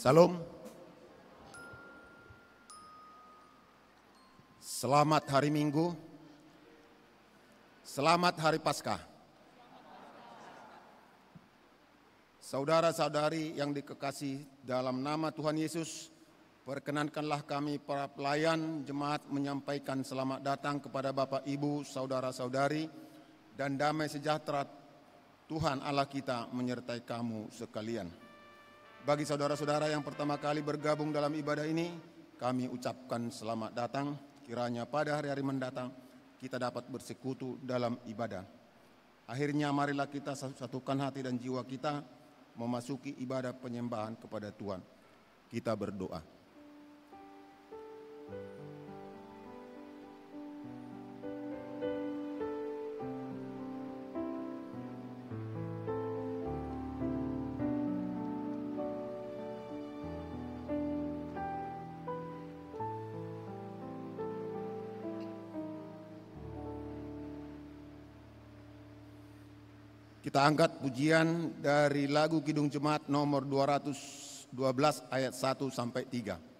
Salam. Selamat hari Minggu. Selamat hari Paskah. Saudara-saudari yang dikasihi dalam nama Tuhan Yesus, perkenankanlah kami para pelayan jemaat menyampaikan selamat datang kepada Bapak, Ibu, saudara-saudari, dan damai sejahtera Tuhan Allah kita menyertai kamu sekalian. Bagi saudara-saudara yang pertama kali bergabung dalam ibadah ini, kami ucapkan selamat datang. Kiranya pada hari-hari mendatang kita dapat bersekutu dalam ibadah. Akhirnya marilah kita satukan hati dan jiwa kita memasuki ibadah penyembahan kepada Tuhan. Kita berdoa. Kita angkat pujian dari lagu Kidung Jemaat nomor 212 ayat 1 sampai 3.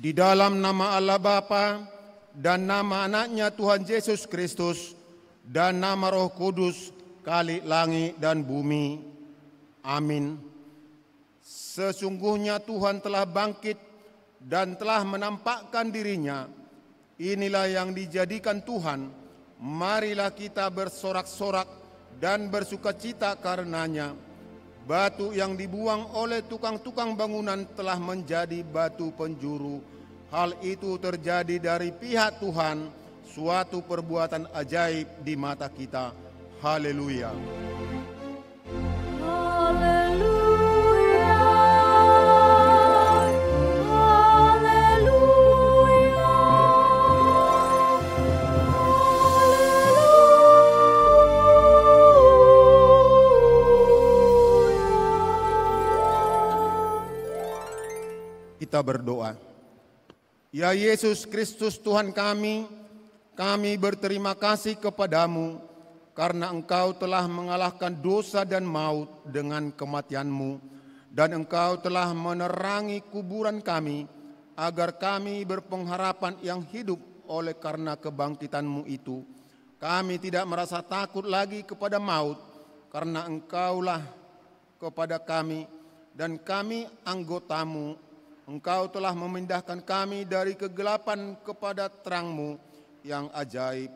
Di dalam nama Allah Bapa dan nama anaknya Tuhan Yesus Kristus dan nama Roh Kudus, Khalik langit dan bumi. Amin. Sesungguhnya Tuhan telah bangkit dan telah menampakkan dirinya. Inilah yang dijadikan Tuhan. Marilah kita bersorak-sorak dan bersukacita karenanya. Batu yang dibuang oleh tukang-tukang bangunan telah menjadi batu penjuru. Hal itu terjadi dari pihak Tuhan, suatu perbuatan ajaib di mata kita. Haleluya. Haleluya. Haleluya. Kita berdoa. Ya Yesus Kristus Tuhan kami berterima kasih kepadamu karena Engkau telah mengalahkan dosa dan maut dengan kematian-Mu, dan Engkau telah menerangi kuburan kami agar kami berpengharapan yang hidup oleh karena kebangkitan-Mu itu. Kami tidak merasa takut lagi kepada maut karena Engkaulah kepada kami dan kami anggotamu. Engkau telah memindahkan kami dari kegelapan kepada terang-Mu yang ajaib,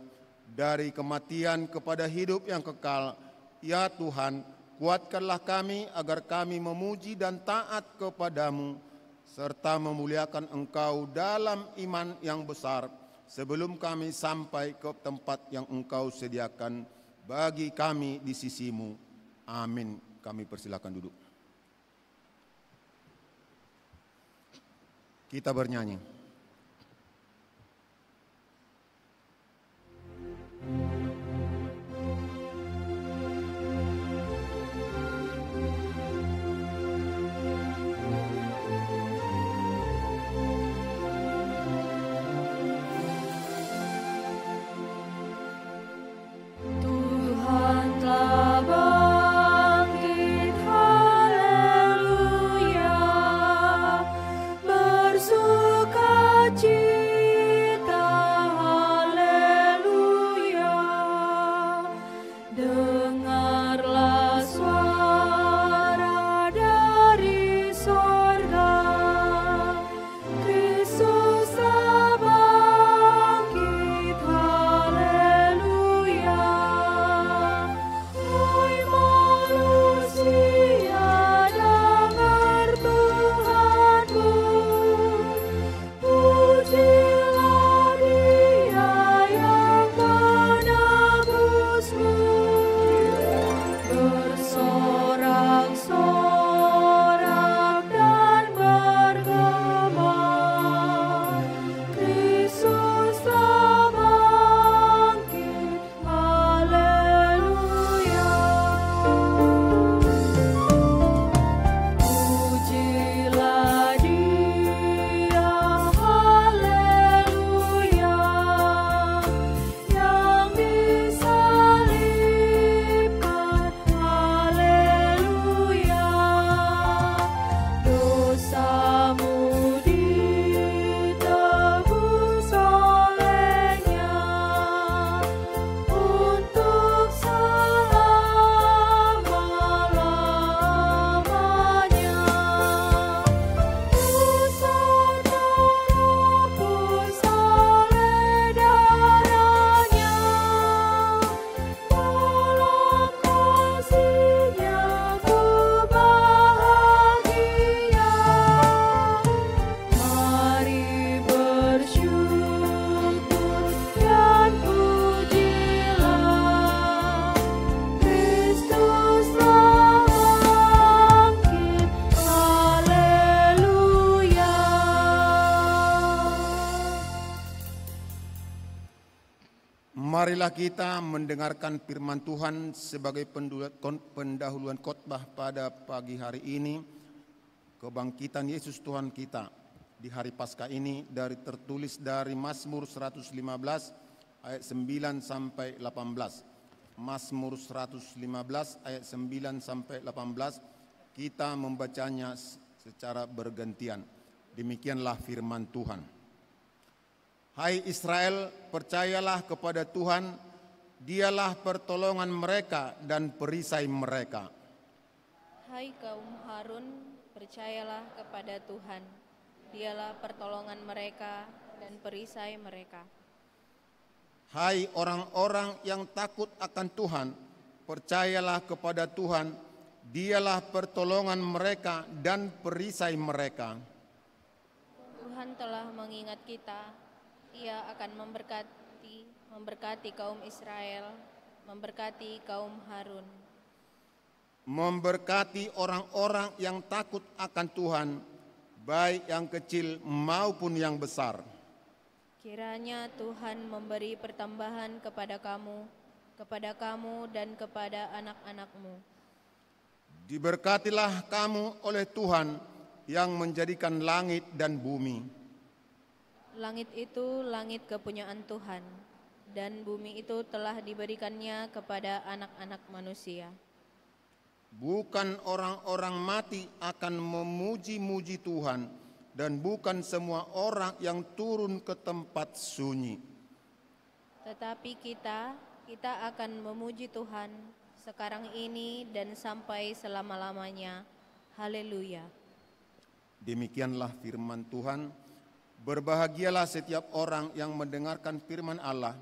dari kematian kepada hidup yang kekal. Ya Tuhan, kuatkanlah kami agar kami memuji dan taat kepadamu, serta memuliakan Engkau dalam iman yang besar, sebelum kami sampai ke tempat yang Engkau sediakan bagi kami di sisi-Mu. Amin. Kami persilakan duduk. Kita bernyanyi. Marilah kita mendengarkan firman Tuhan sebagai pendahuluan khotbah pada pagi hari ini, kebangkitan Yesus Tuhan kita di hari Paskah ini, tertulis dari Mazmur 115 ayat 9 sampai 18. Mazmur 115 ayat 9 sampai 18, kita membacanya secara bergantian. Demikianlah firman Tuhan. Hai Israel, percayalah kepada Tuhan, Dialah pertolongan mereka dan perisai mereka. Hai kaum Harun, percayalah kepada Tuhan, Dialah pertolongan mereka dan perisai mereka. Hai orang-orang yang takut akan Tuhan, percayalah kepada Tuhan, Dialah pertolongan mereka dan perisai mereka. Tuhan telah mengingat kita, Ia akan memberkati kaum Israel, memberkati kaum Harun. Memberkati orang-orang yang takut akan Tuhan, baik yang kecil maupun yang besar. Kiranya Tuhan memberi pertambahan kepada kamu dan kepada anak-anakmu. Diberkatilah kamu oleh Tuhan yang menjadikan langit dan bumi. Langit itu langit kepunyaan Tuhan, dan bumi itu telah diberikannya kepada anak-anak manusia. Bukan orang-orang mati akan memuji-muji Tuhan, dan bukan semua orang yang turun ke tempat sunyi. Tetapi kita akan memuji Tuhan sekarang ini dan sampai selama-lamanya. Haleluya. Demikianlah firman Tuhan. Berbahagialah setiap orang yang mendengarkan firman Allah,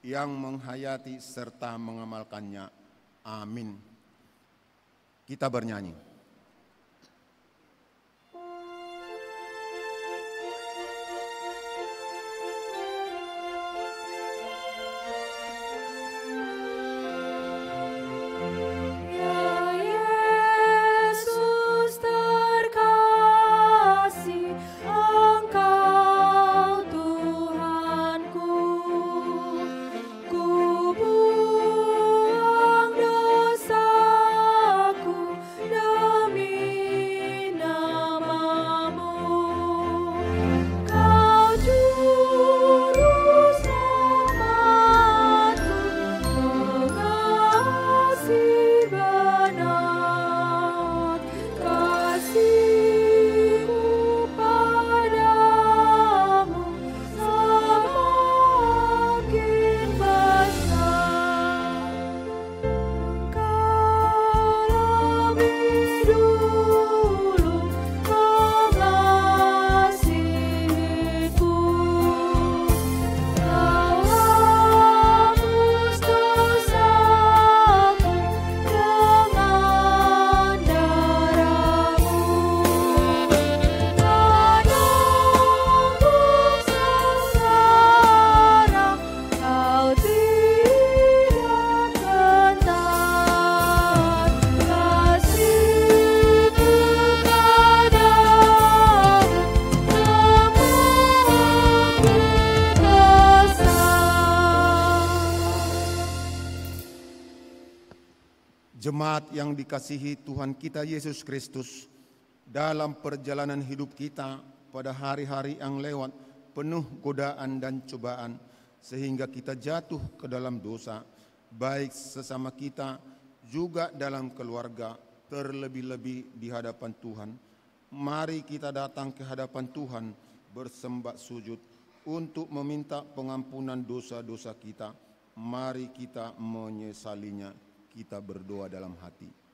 yang menghayati serta mengamalkannya. Amin. Kita bernyanyi. Jemaat yang dikasihi Tuhan kita Yesus Kristus, dalam perjalanan hidup kita pada hari-hari yang lewat penuh godaan dan cobaan, sehingga kita jatuh ke dalam dosa, baik sesama kita juga dalam keluarga, terlebih-lebih di hadapan Tuhan. Mari kita datang ke hadapan Tuhan bersembah sujud untuk meminta pengampunan dosa-dosa kita. Mari kita menyesalinya. Kita berdoa dalam hati.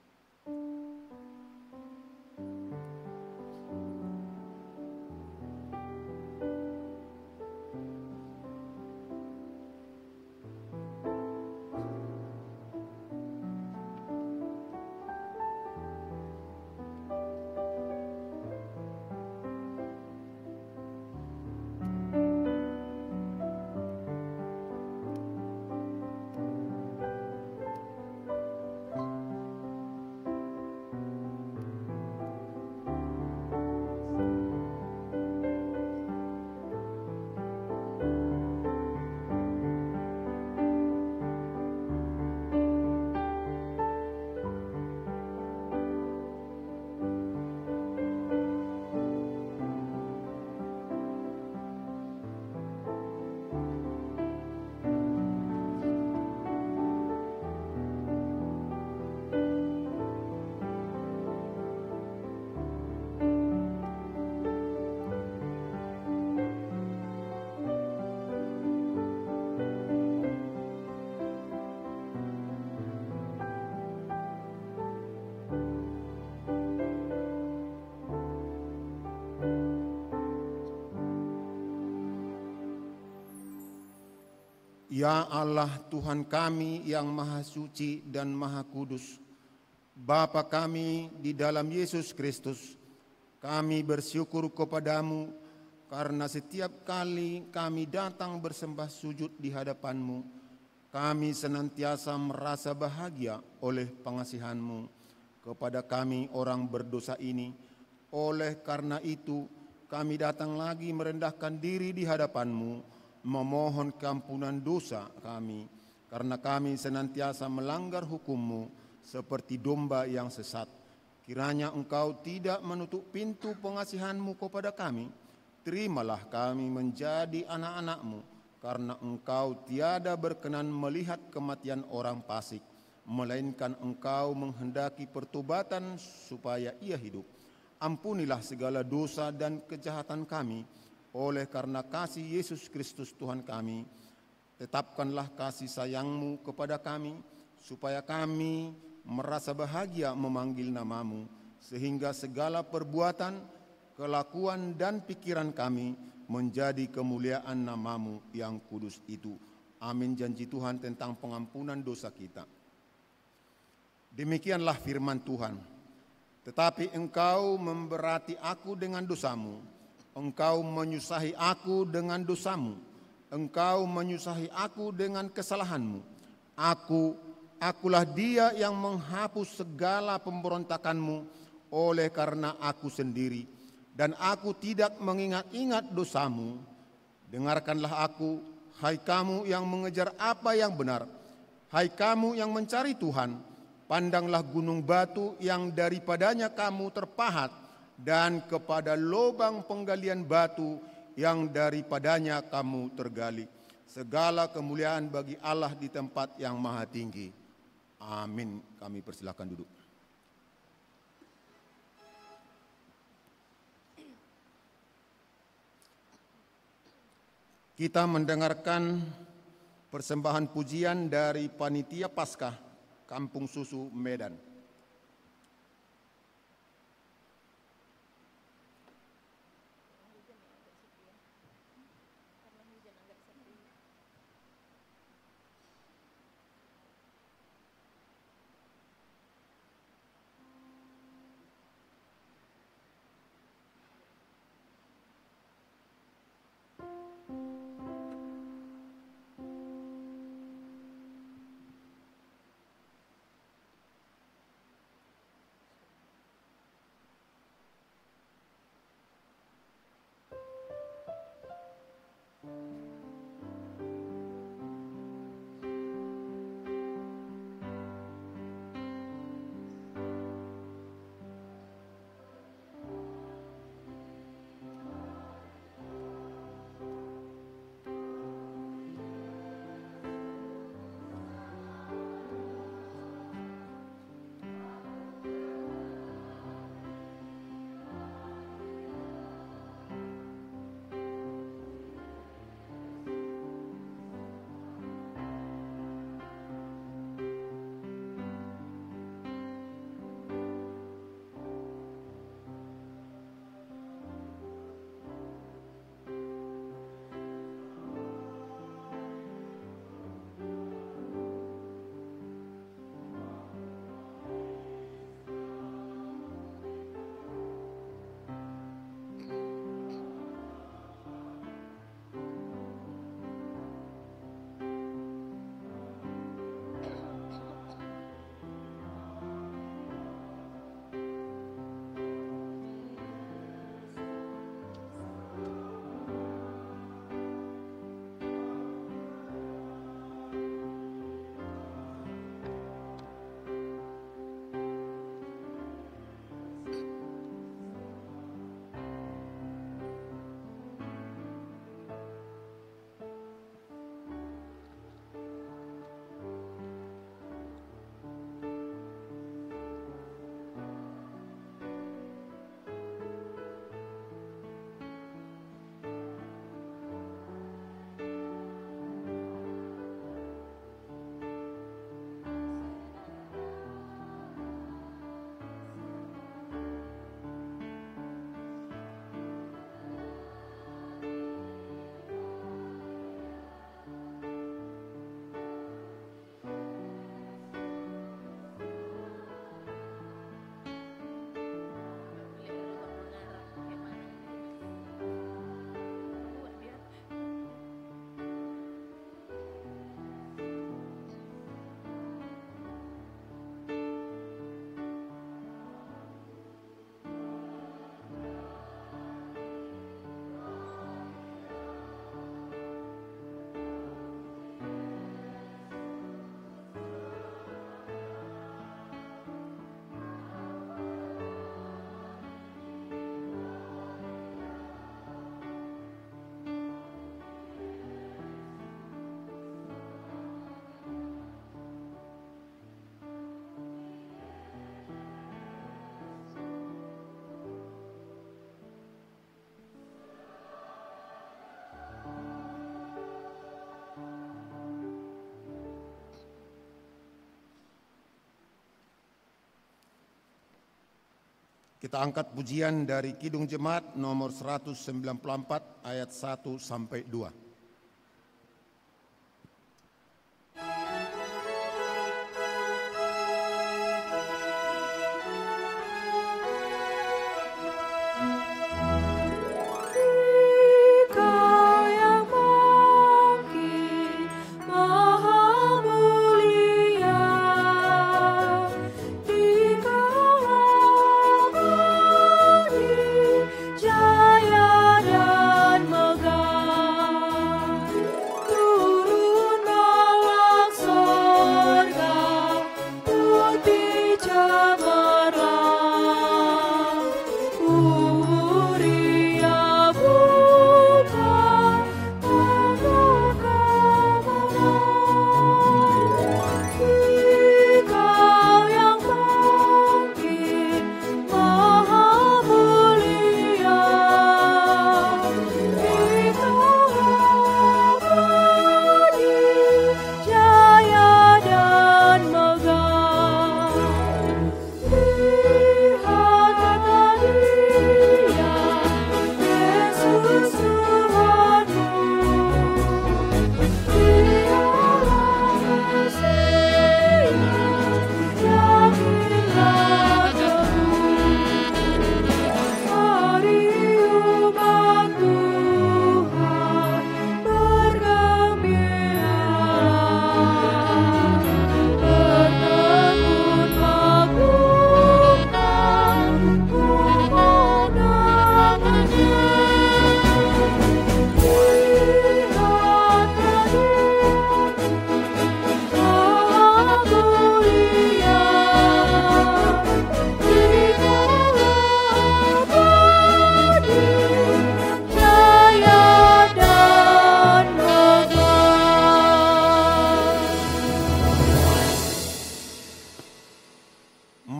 Ya Allah Tuhan kami yang Maha Suci dan Maha Kudus, Bapa kami di dalam Yesus Kristus, kami bersyukur kepadamu karena setiap kali kami datang bersembah sujud di hadapan-Mu, kami senantiasa merasa bahagia oleh pengasihan-Mu kepada kami orang berdosa ini. Oleh karena itu, kami datang lagi merendahkan diri di hadapan-Mu, memohon keampunan dosa kami, karena kami senantiasa melanggar hukum-Mu seperti domba yang sesat. Kiranya Engkau tidak menutup pintu pengasihan-Mu kepada kami, terimalah kami menjadi anak-anak-Mu, karena Engkau tiada berkenan melihat kematian orang fasik, melainkan Engkau menghendaki pertobatan supaya ia hidup. Ampunilah segala dosa dan kejahatan kami, oleh karena kasih Yesus Kristus Tuhan kami. Tetapkanlah kasih sayang-Mu kepada kami, supaya kami merasa bahagia memanggil nama-Mu, sehingga segala perbuatan, kelakuan, dan pikiran kami menjadi kemuliaan nama-Mu yang kudus itu. Amin. Janji Tuhan tentang pengampunan dosa kita. Demikianlah firman Tuhan. Tetapi engkau memberati aku dengan dosamu, engkau menyusahi aku dengan dosamu, engkau menyusahi aku dengan kesalahanmu. Akulah dia yang menghapus segala pemberontakanmu oleh karena aku sendiri, dan aku tidak mengingat-ingat dosamu. Dengarkanlah aku, hai kamu yang mengejar apa yang benar, hai kamu yang mencari Tuhan. Pandanglah gunung batu yang daripadanya kamu terpahat, dan kepada lubang penggalian batu yang daripadanya kamu tergali. Segala kemuliaan bagi Allah di tempat yang maha tinggi. Amin. Kami persilakan duduk. Kita mendengarkan persembahan pujian dari Panitia Paskah Kampung Susu Medan. Kita angkat pujian dari Kidung Jemaat nomor 194 ayat 1 sampai 2.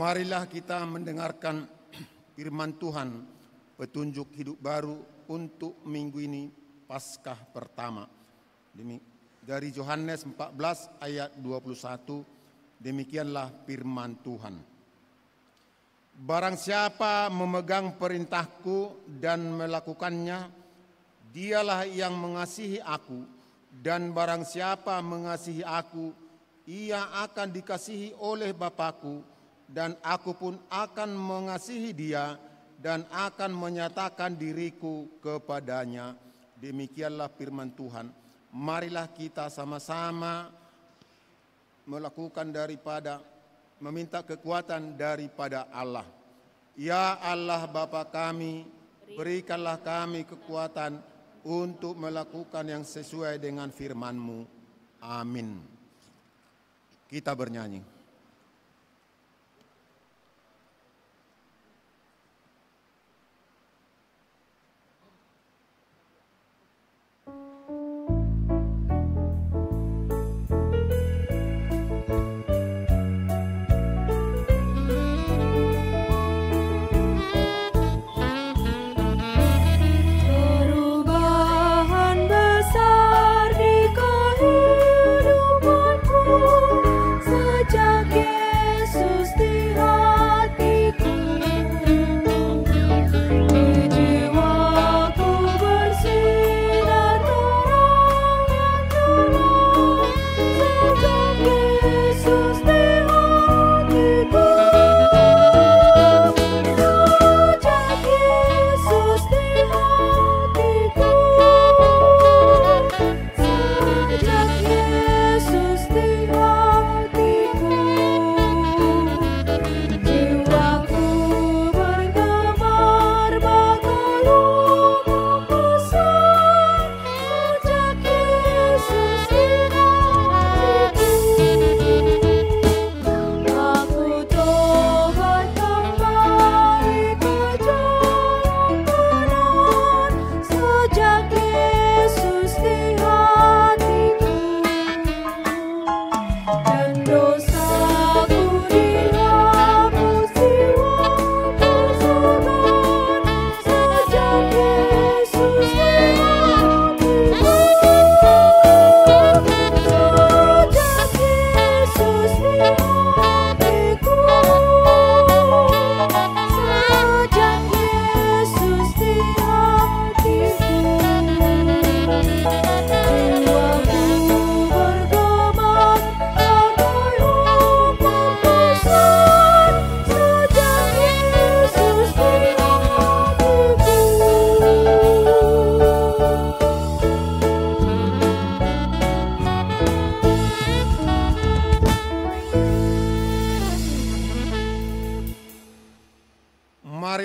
Marilah kita mendengarkan firman Tuhan, petunjuk hidup baru untuk minggu ini, Paskah pertama. Dari Yohanes 14 ayat 21, demikianlah firman Tuhan. Barang siapa memegang perintahku dan melakukannya, dialah yang mengasihi aku, dan barang siapa mengasihi aku, ia akan dikasihi oleh Bapa-Ku, dan aku pun akan mengasihi dia dan akan menyatakan diriku kepadanya. Demikianlah firman Tuhan. Marilah kita sama-sama melakukan meminta kekuatan daripada Allah. Ya Allah Bapa kami, berikanlah kami kekuatan untuk melakukan yang sesuai dengan firman-Mu. Amin. Kita bernyanyi. Sejak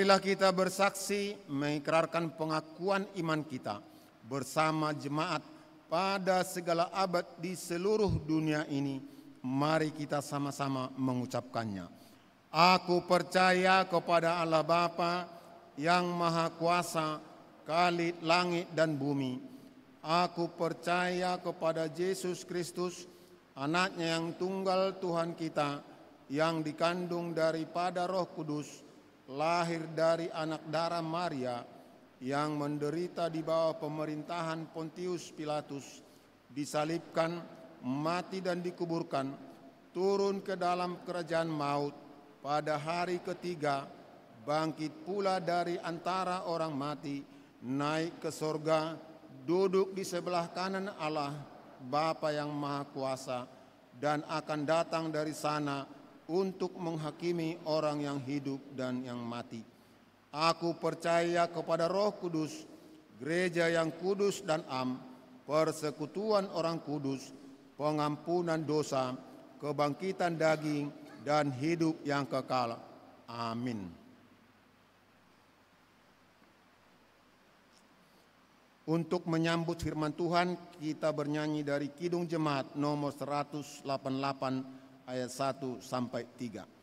marilah kita bersaksi mengikrarkan pengakuan iman kita bersama jemaat pada segala abad di seluruh dunia ini. Mari kita sama-sama mengucapkannya. Aku percaya kepada Allah Bapa yang Maha Kuasa, Khalid langit dan bumi. Aku percaya kepada Yesus Kristus, Anaknya yang tunggal Tuhan kita, yang dikandung daripada Roh Kudus, lahir dari anak darah Maria, yang menderita di bawah pemerintahan Pontius Pilatus, disalibkan, mati dan dikuburkan, turun ke dalam kerajaan maut, pada hari ketiga bangkit pula dari antara orang mati, naik ke sorga, duduk di sebelah kanan Allah Bapa yang Maha Kuasa, dan akan datang dari sana untuk menghakimi orang yang hidup dan yang mati. Aku percaya kepada Roh Kudus, gereja yang kudus dan am, persekutuan orang kudus, pengampunan dosa, kebangkitan daging, dan hidup yang kekal. Amin. Untuk menyambut firman Tuhan, kita bernyanyi dari Kidung Jemaat nomor 188 ayat 1 sampai 3.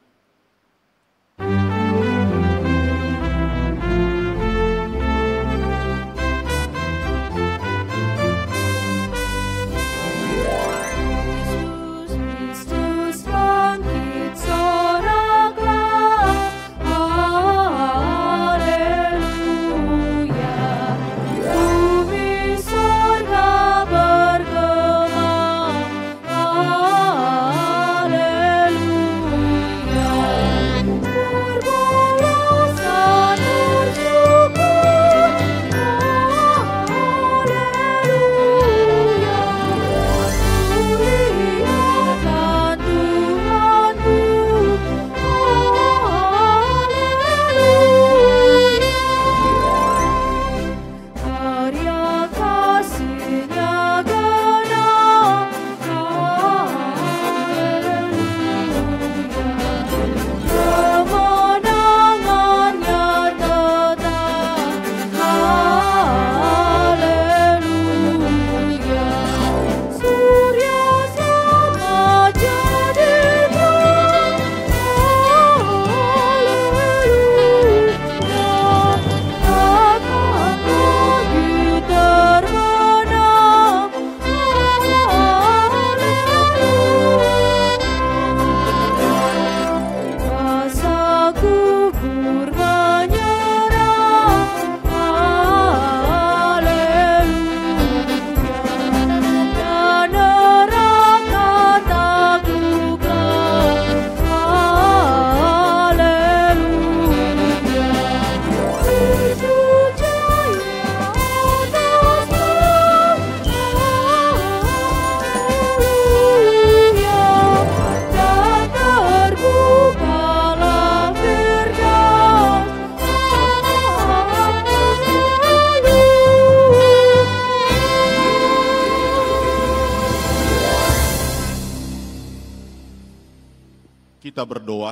Kita berdoa.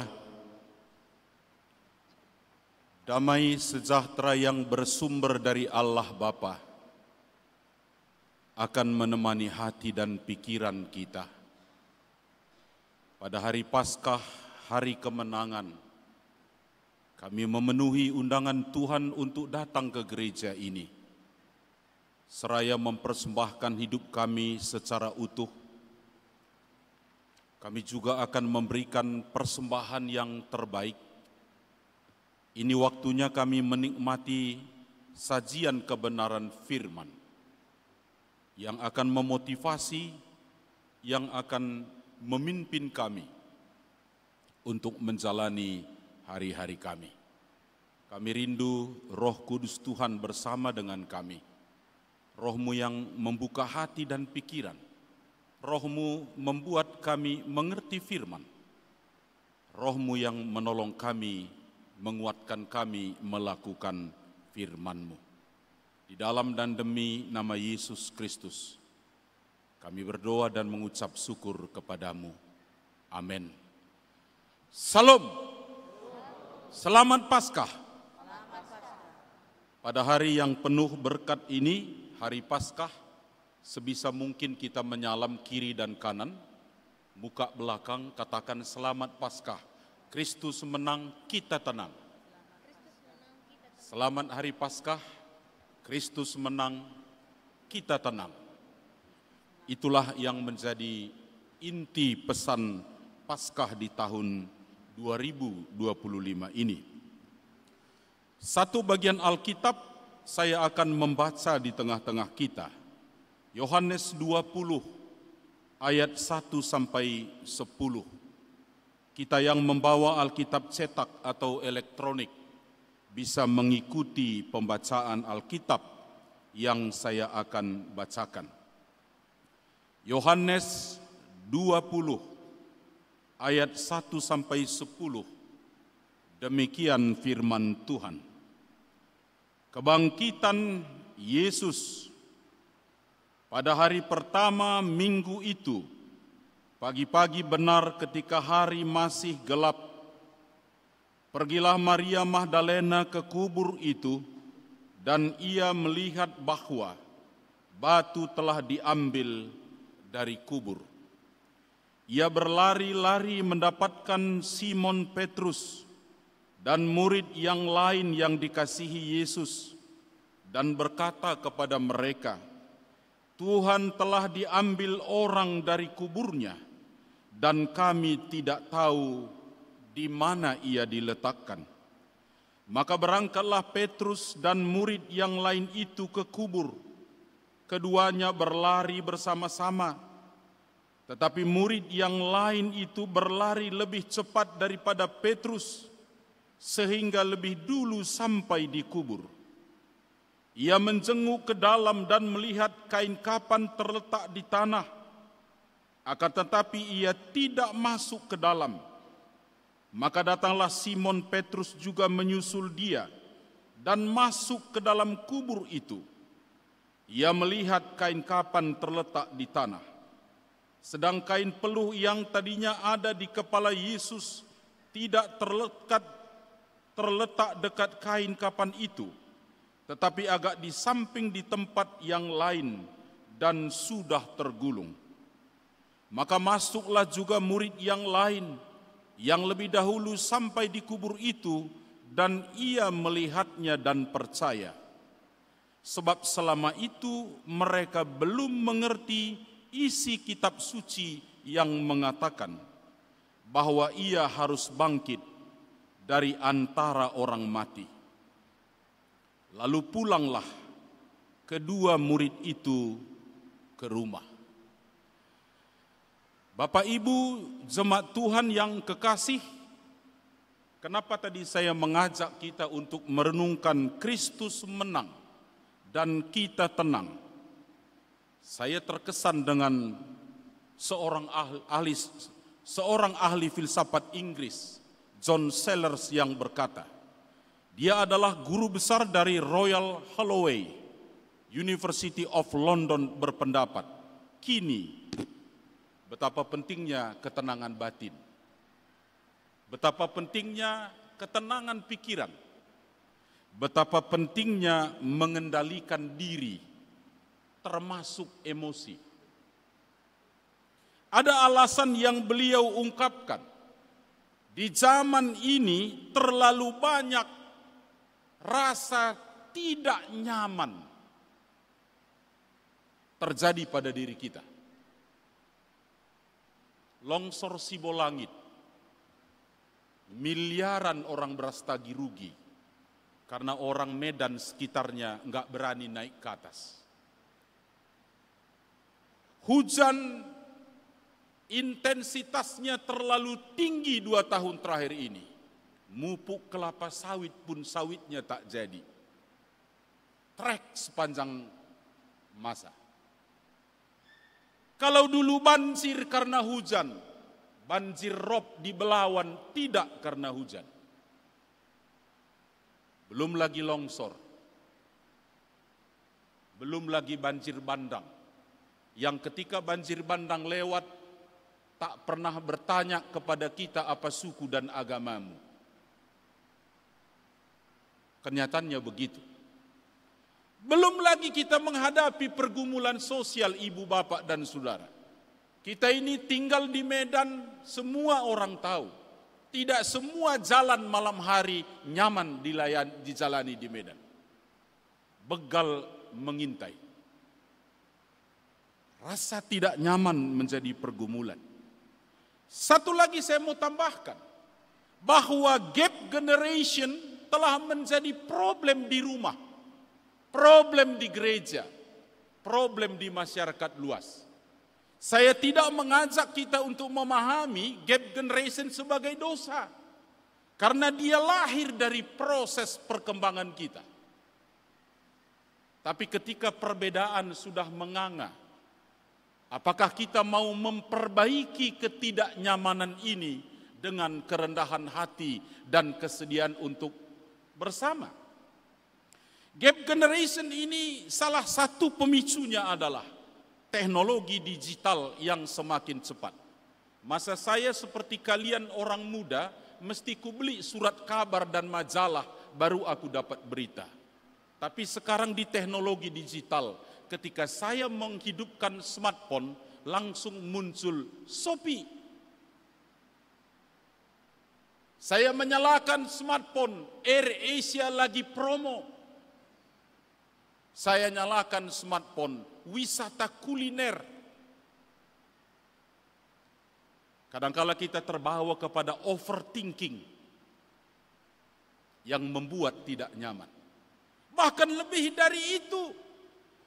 Damai sejahtera yang bersumber dari Allah Bapa akan menemani hati dan pikiran kita. Pada hari Paskah, hari kemenangan, kami memenuhi undangan Tuhan untuk datang ke gereja ini, seraya mempersembahkan hidup kami secara utuh. Kami juga akan memberikan persembahan yang terbaik. Ini waktunya kami menikmati sajian kebenaran firman yang akan memotivasi, yang akan memimpin kami untuk menjalani hari-hari kami. Kami rindu Roh Kudus Tuhan bersama dengan kami. Roh-Mu yang membuka hati dan pikiran. Roh-Mu membuat kami mengerti firman. Roh-Mu yang menolong kami, menguatkan kami melakukan firman-Mu. Di dalam dan demi nama Yesus Kristus, kami berdoa dan mengucap syukur kepadamu. Amin. Salam. Selamat Paskah. Pada hari yang penuh berkat ini, hari Paskah, sebisa mungkin kita menyalam kiri dan kanan, muka belakang, katakan selamat Paskah. Kristus menang, kita tenang. Selamat hari Paskah, Kristus menang, kita tenang. Itulah yang menjadi inti pesan Paskah di tahun 2025 ini. Satu bagian Alkitab saya akan membaca di tengah-tengah kita. Yohanes 20 ayat 1 sampai 10. Kita yang membawa Alkitab cetak atau elektronik bisa mengikuti pembacaan Alkitab yang saya akan bacakan. Yohanes 20 ayat 1 sampai 10. Demikian firman Tuhan. Kebangkitan Yesus. Pada hari pertama minggu itu, pagi-pagi benar ketika hari masih gelap, pergilah Maria Magdalena ke kubur itu, dan ia melihat bahwa batu telah diambil dari kubur. Ia berlari-lari mendapatkan Simon Petrus dan murid yang lain yang dikasihi Yesus, dan berkata kepada mereka, "Tuhan telah diambil orang dari kuburnya, dan kami tidak tahu di mana ia diletakkan." Maka berangkatlah Petrus dan murid yang lain itu ke kubur. Keduanya berlari bersama-sama, tetapi murid yang lain itu berlari lebih cepat daripada Petrus, sehingga lebih dulu sampai di kubur. Ia menjenguk ke dalam dan melihat kain kapan terletak di tanah, akan tetapi ia tidak masuk ke dalam. Maka datanglah Simon Petrus juga menyusul dia dan masuk ke dalam kubur itu. Ia melihat kain kapan terletak di tanah, sedang kain peluh yang tadinya ada di kepala Yesus tidak terletak dekat kain kapan itu, tetapi agak di samping di tempat yang lain dan sudah tergulung. Maka masuklah juga murid yang lain yang lebih dahulu sampai di kubur itu, dan ia melihatnya dan percaya. Sebab selama itu mereka belum mengerti isi kitab suci yang mengatakan bahwa ia harus bangkit dari antara orang mati. Lalu pulanglah kedua murid itu ke rumah. Bapak Ibu jemaat Tuhan yang kekasih, kenapa tadi saya mengajak kita untuk merenungkan Kristus menang dan kita tenang? Saya terkesan dengan seorang ahli filsafat Inggris, John Sellers, yang berkata, dia adalah guru besar dari Royal Holloway University of London, berpendapat, kini betapa pentingnya ketenangan batin, betapa pentingnya ketenangan pikiran, betapa pentingnya mengendalikan diri, termasuk emosi. Ada alasan yang beliau ungkapkan, di zaman ini terlalu banyak rasa tidak nyaman terjadi pada diri kita. Longsor Sibolangit, miliaran orang berastagi rugi karena orang Medan sekitarnya enggak berani naik ke atas. Hujan intensitasnya terlalu tinggi 2 tahun terakhir ini. Mupuk kelapa sawit pun sawitnya tak jadi. Trek sepanjang masa. Kalau dulu banjir karena hujan, banjir rob di Belawan tidak karena hujan. Belum lagi longsor. Belum lagi banjir bandang. Yang ketika banjir bandang lewat, tak pernah bertanya kepada kita apa suku dan agamamu. Kenyataannya begitu. Belum lagi kita menghadapi pergumulan sosial ibu, bapak, dan saudara. Kita ini tinggal di Medan, semua orang tahu. Tidak semua jalan malam hari nyaman dijalani di Medan. Begal mengintai. Rasa tidak nyaman menjadi pergumulan. Satu lagi saya mau tambahkan, bahwa gap generation telah menjadi problem di rumah, problem di gereja, problem di masyarakat luas. Saya tidak mengajak kita untuk memahami gap generation sebagai dosa, karena dia lahir dari proses perkembangan kita. Tapi ketika perbedaan sudah menganga, apakah kita mau memperbaiki ketidaknyamanan ini dengan kerendahan hati dan kesediaan untuk bersama? Gap generation ini salah satu pemicunya adalah teknologi digital yang semakin cepat. Masa saya seperti kalian orang muda, mesti kubeli surat kabar dan majalah baru aku dapat berita. Tapi sekarang di teknologi digital, ketika saya menghidupkan smartphone, langsung muncul Shopee. Saya menyalakan smartphone, Air Asia lagi promo. Saya nyalakan smartphone, wisata kuliner. Kadang-kala kita terbawa kepada overthinking yang membuat tidak nyaman. Bahkan lebih dari itu,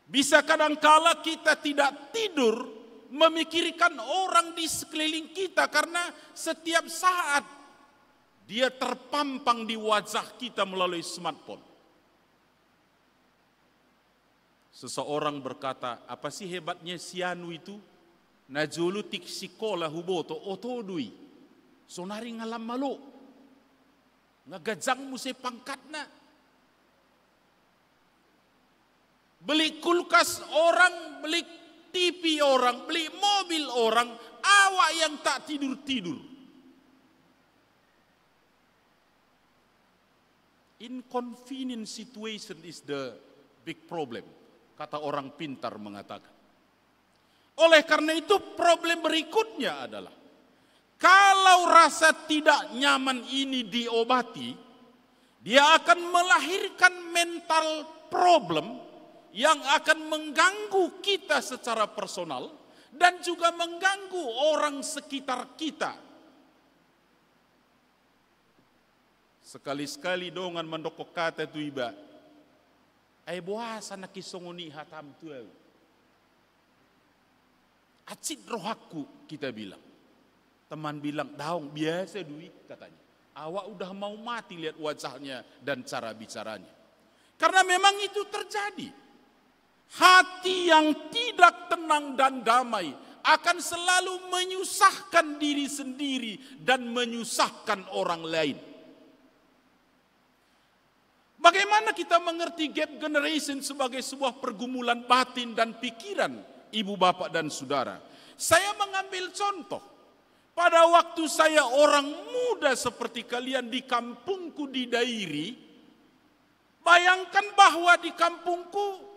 bisa kadang-kala kita tidak tidur memikirkan orang di sekeliling kita karena setiap saat dia terpampang di wajah kita melalui smartphone. Seseorang berkata, apa sih hebatnya si anu itu? Najulu tik sikola huboto otodui. Sonari ngalam malo. Ngagajang mo si pangkatna. Beli kulkas orang, beli TV orang, beli mobil orang, awak yang tak tidur-tidur. Inconvenient situation is the big problem, kata orang pintar mengatakan. Oleh karena itu problem berikutnya adalah, kalau rasa tidak nyaman ini diobati, dia akan melahirkan mental problem yang akan mengganggu kita secara personal dan juga mengganggu orang sekitar kita. Sekali-sekali dongan mendokok kata tu iba, ay buasa na kisongoni hatam tu. Acid rohaku, kita bilang. Teman bilang, daung biasa duit katanya. Awak udah mau mati lihat wajahnya dan cara bicaranya. Karena memang itu terjadi. Hati yang tidak tenang dan damai akan selalu menyusahkan diri sendiri dan menyusahkan orang lain. Bagaimana kita mengerti gap generation sebagai sebuah pergumulan batin dan pikiran ibu, bapak, dan saudara? Saya mengambil contoh. Pada waktu saya orang muda seperti kalian di kampungku di Dairi, bayangkan bahwa di kampungku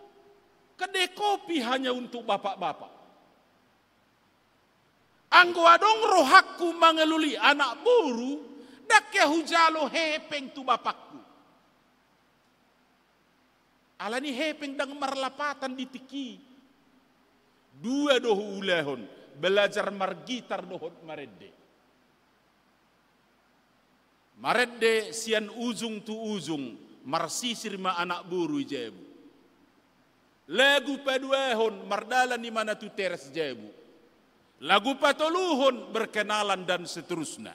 kedai kopi hanya untuk bapak-bapak. Anggo adong rohakku mengeluli anak buru, dak ya hujalo hepeng tu bapakku. Alani hepeng dang marlapatan di tiki. Dua dohu ulehon, belajar margitar dohot maredde. Maredde sian ujung tu ujung, marsisir ma anak buru jebu. Lagu paduahon mardalan di mana tu teres jebu. Lagu patoluhon berkenalan dan seterusnya.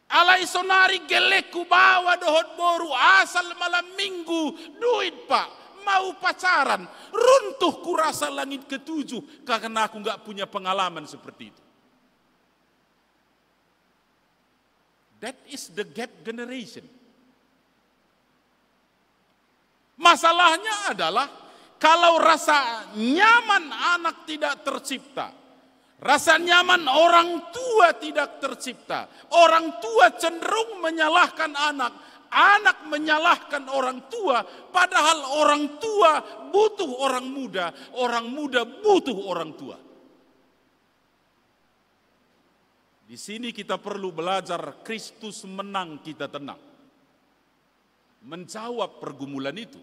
Alai sonari geleku bawa dohot boru asal malam minggu duit pak mau pacaran runtuh kurasa langit ketujuh karena aku nggak punya pengalaman seperti itu. That is the gap generation. Masalahnya adalah kalau rasa nyaman anak tidak tercipta, rasa nyaman orang tua tidak tercipta, orang tua cenderung menyalahkan anak, anak menyalahkan orang tua, padahal orang tua butuh orang muda butuh orang tua. Di sini kita perlu belajar Kristus menang, kita tenang. Menjawab pergumulan itu.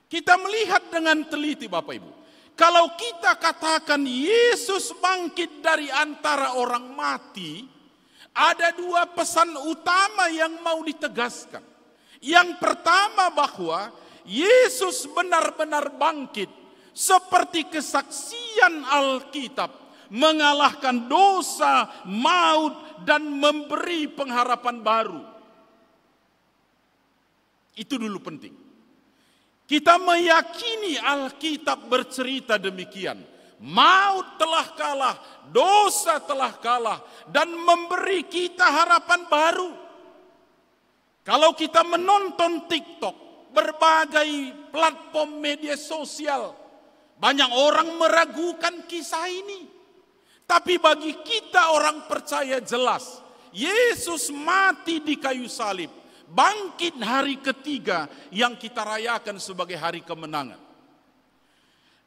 Kita melihat dengan teliti Bapak Ibu. Kalau kita katakan Yesus bangkit dari antara orang mati, ada dua pesan utama yang mau ditegaskan. Yang pertama bahwa Yesus benar-benar bangkit seperti kesaksian Alkitab, mengalahkan dosa, maut, dan memberi pengharapan baru. Itu dulu penting. Kita meyakini Alkitab bercerita demikian. Maut telah kalah, dosa telah kalah, dan memberi kita harapan baru. Kalau kita menonton TikTok, berbagai platform media sosial, banyak orang meragukan kisah ini. Tapi bagi kita orang percaya jelas, Yesus mati di kayu salib, bangkit hari ketiga yang kita rayakan sebagai hari kemenangan.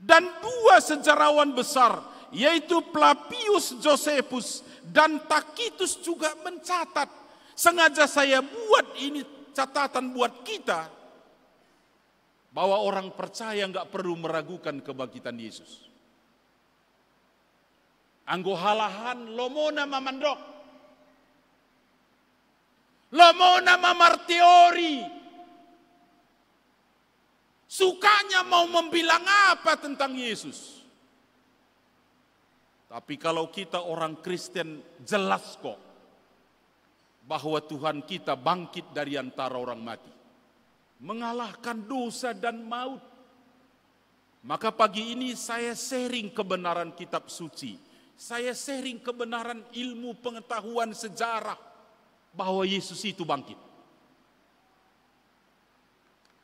Dan dua sejarawan besar, yaitu Flavius Josephus dan Tacitus juga mencatat. Sengaja saya buat ini catatan buat kita, bahwa orang percaya nggak perlu meragukan kebangkitan Yesus. Anggo halahan lomona mamandok, lomona mamarteori, sukanya mau membilang apa tentang Yesus. Tapi kalau kita orang Kristen jelas kok bahwa Tuhan kita bangkit dari antara orang mati, mengalahkan dosa dan maut. Maka pagi ini saya sharing kebenaran kitab suci. Saya sharing kebenaran ilmu pengetahuan sejarah bahwa Yesus itu bangkit.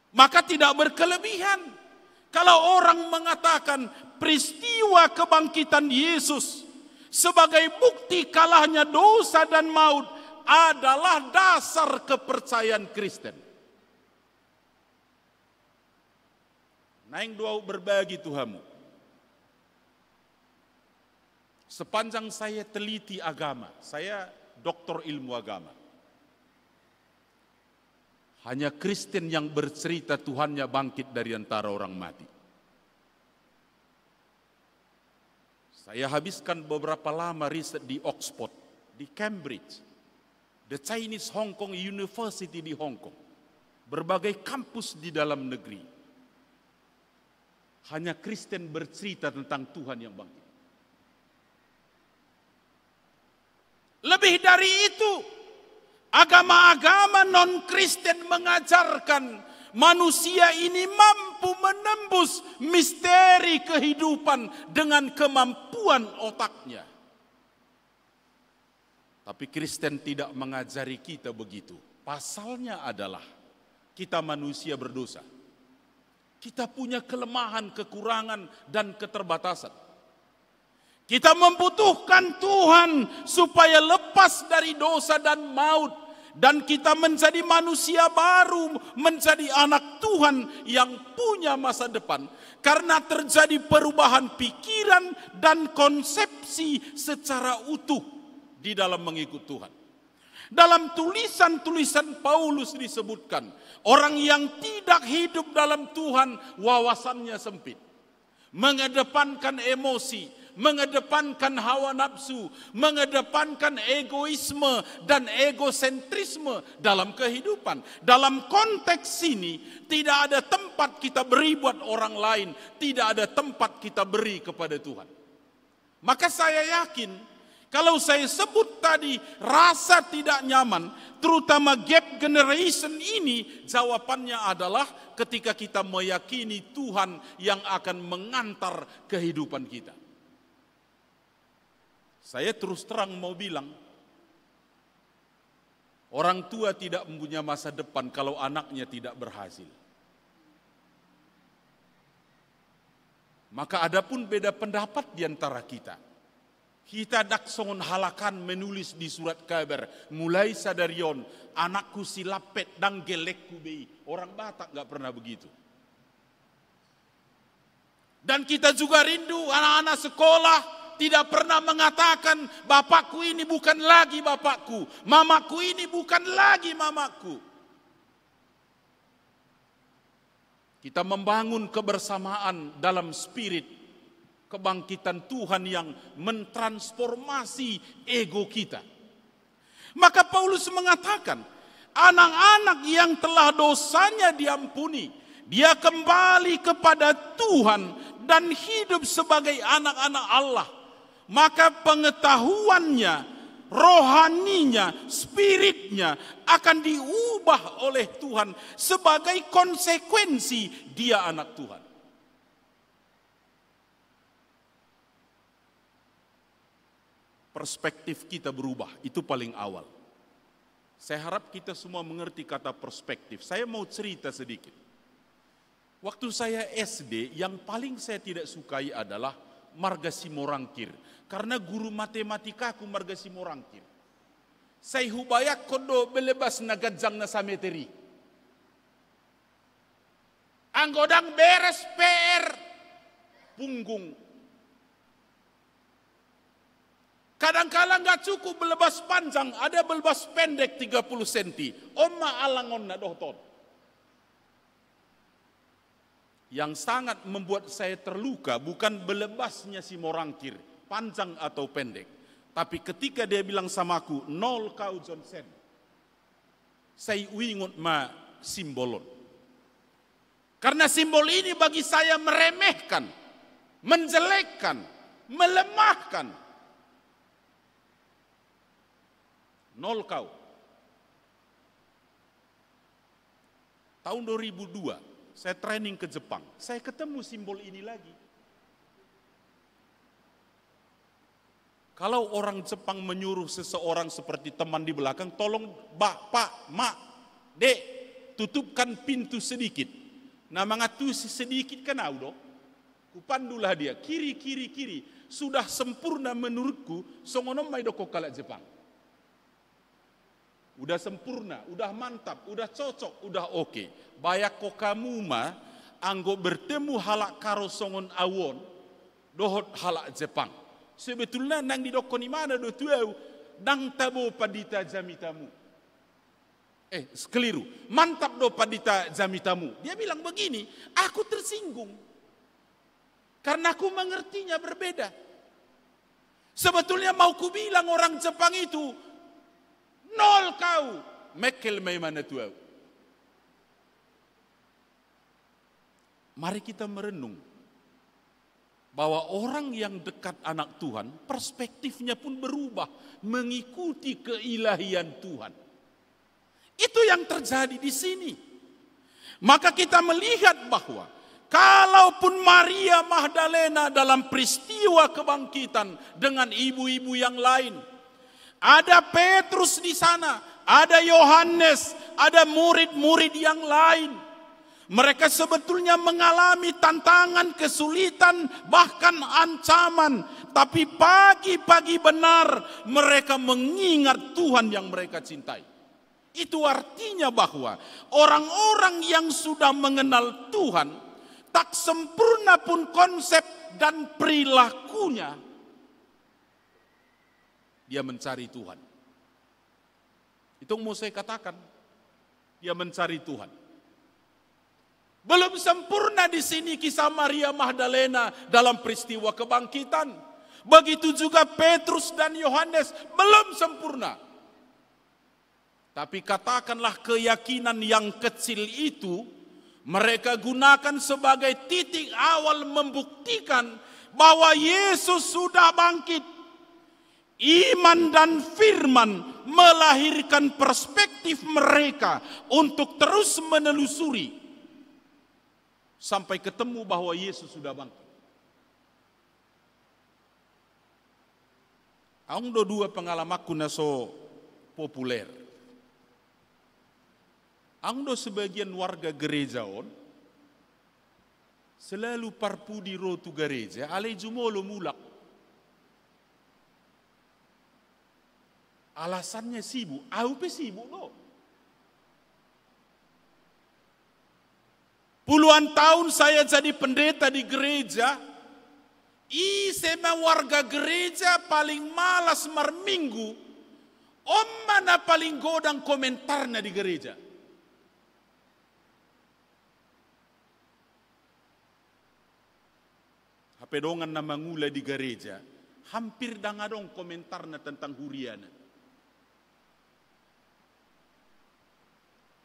Maka tidak berkelebihan kalau orang mengatakan peristiwa kebangkitan Yesus sebagai bukti kalahnya dosa dan maut adalah dasar kepercayaan Kristen. Naing doa berbagi Tuhanmu. Sepanjang saya teliti agama, saya doktor ilmu agama. Hanya Kristen yang bercerita Tuhannya bangkit dari antara orang mati. Saya habiskan beberapa lama riset di Oxford, di Cambridge, The Chinese Hong Kong University di Hong Kong, berbagai kampus di dalam negeri. Hanya Kristen bercerita tentang Tuhan yang bangkit. Lebih dari itu, agama-agama non-Kristen mengajarkan manusia ini mampu menembus misteri kehidupan dengan kemampuan otaknya. Tapi Kristen tidak mengajari kita begitu. Pasalnya adalah kita manusia berdosa. Kita punya kelemahan, kekurangan, dan keterbatasan. Kita membutuhkan Tuhan supaya lepas dari dosa dan maut. Dan kita menjadi manusia baru, menjadi anak Tuhan yang punya masa depan. Karena terjadi perubahan pikiran dan konsepsi secara utuh di dalam mengikut Tuhan. Dalam tulisan-tulisan Paulus disebutkan, orang yang tidak hidup dalam Tuhan wawasannya sempit. Mengedepankan emosi, mengedepankan hawa nafsu, mengedepankan egoisme dan egosentrisme dalam kehidupan. Dalam konteks ini tidak ada tempat kita beri buat orang lain, tidak ada tempat kita beri kepada Tuhan. Maka saya yakin kalau saya sebut tadi rasa tidak nyaman, terutama gap generation ini, jawabannya adalah ketika kita meyakini Tuhan yang akan mengantar kehidupan kita. Saya terus terang mau bilang, orang tua tidak mempunyai masa depan kalau anaknya tidak berhasil. Maka ada pun beda pendapat di antara kita. Kita daksongon halakan menulis di surat kabar. Mulai sadarion, anakku silapet dan gelekku bei. Orang Batak gak pernah begitu. Dan kita juga rindu anak-anak sekolah tidak pernah mengatakan, bapakku ini bukan lagi bapakku, mamaku ini bukan lagi mamaku. Kita membangun kebersamaan dalam spirit kebangkitan Tuhan yang mentransformasi ego kita. Maka Paulus mengatakan, anak-anak yang telah dosanya diampuni, dia kembali kepada Tuhan dan hidup sebagai anak-anak Allah. Maka pengetahuannya, rohaninya, spiritnya akan diubah oleh Tuhan sebagai konsekuensi dia anak Tuhan. Perspektif kita berubah, itu paling awal. Saya harap kita semua mengerti kata perspektif. Saya mau cerita sedikit. Waktu saya SD, yang paling saya tidak sukai adalah marga Simorangkir. Karena guru matematikaku marga Simorangkir. Saya hubayak kondo belebas nagadzang na sameteri. Anggodang beres PR punggung. Kadang-kadang gak cukup belebas panjang, ada belebas pendek 30 cm. Oma alangon na dohton. Yang sangat membuat saya terluka bukan belebasnya Simorangkir, panjang atau pendek. Tapi ketika dia bilang sama aku, 0 kau Johnson. Saya ingat ma simbolon. Karena simbol ini bagi saya meremehkan, menjelekkan, melemahkan. 0 kau. Tahun 2002. Saya training ke Jepang, saya ketemu simbol ini lagi. Kalau orang Jepang menyuruh seseorang seperti teman di belakang, tolong pak, mak, dek, tutupkan pintu sedikit. Nah mengatusi sedikit kan audo, kupandulah dia, kiri. Sudah sempurna menurutku, songonom mai doko kala Jepang. Udah sempurna, udah mantap, udah cocok, udah oke. Bayak ko kamu mah anggo bertemu halak karo songon awon dohot halak Jepang. Sebetulnya nang di dokoni mana do tuau dang tabo padita jamitamu. Keliru. Mantap do padita jamitamu. Dia bilang begini, aku tersinggung. Karena aku mengertinya berbeda. Sebetulnya mau ku bilang orang Jepang itu 0 kau, mekel mana tuau. Mari kita merenung bahwa orang yang dekat anak Tuhan, perspektifnya pun berubah mengikuti keilahian Tuhan. Itu yang terjadi di sini. Maka kita melihat bahwa kalaupun Maria Magdalena dalam peristiwa kebangkitan dengan ibu-ibu yang lain, ada Petrus di sana, ada Yohanes, ada murid-murid yang lain. Mereka sebetulnya mengalami tantangan, kesulitan, bahkan ancaman. Tapi pagi-pagi benar mereka mengingat Tuhan yang mereka cintai. Itu artinya bahwa orang-orang yang sudah mengenal Tuhan, tak sempurna pun konsep dan perilakunya, dia mencari Tuhan. Itu mau saya katakan. Dia mencari Tuhan. Belum sempurna di sini kisah Maria Magdalena dalam peristiwa kebangkitan. Begitu juga Petrus dan Yohanes belum sempurna. Tapi katakanlah keyakinan yang kecil itu mereka gunakan sebagai titik awal membuktikan bahwa Yesus sudah bangkit. Iman dan firman melahirkan perspektif mereka untuk terus menelusuri sampai ketemu bahwa Yesus sudah bangkit. Angdo dua pengalamanku naso populer. Angdo sebagian warga gereja selalu parpudi rotu gereja, ale jumolo mulak. Alasannya sibuk, aku sibuk loh. Puluhan tahun saya jadi pendeta di gereja. Sema warga gereja paling malas minggu. Om mana paling godang komentarnya di gereja. HP dongan nama ngula di gereja, hampir dangadong komentarnya tentang huriana.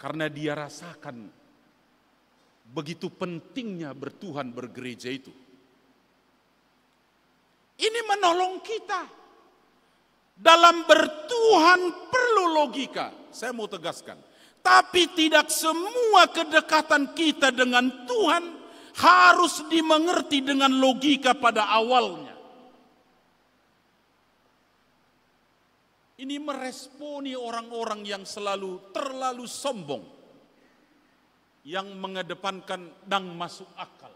Karena dia rasakan begitu pentingnya bertuhan bergereja itu. Ini menolong kita. Dalam bertuhan perlu logika. Saya mau tegaskan. Tapi tidak semua kedekatan kita dengan Tuhan harus dimengerti dengan logika pada awalnya. Ini meresponi orang-orang yang terlalu sombong, yang mengedepankan dang masuk akal,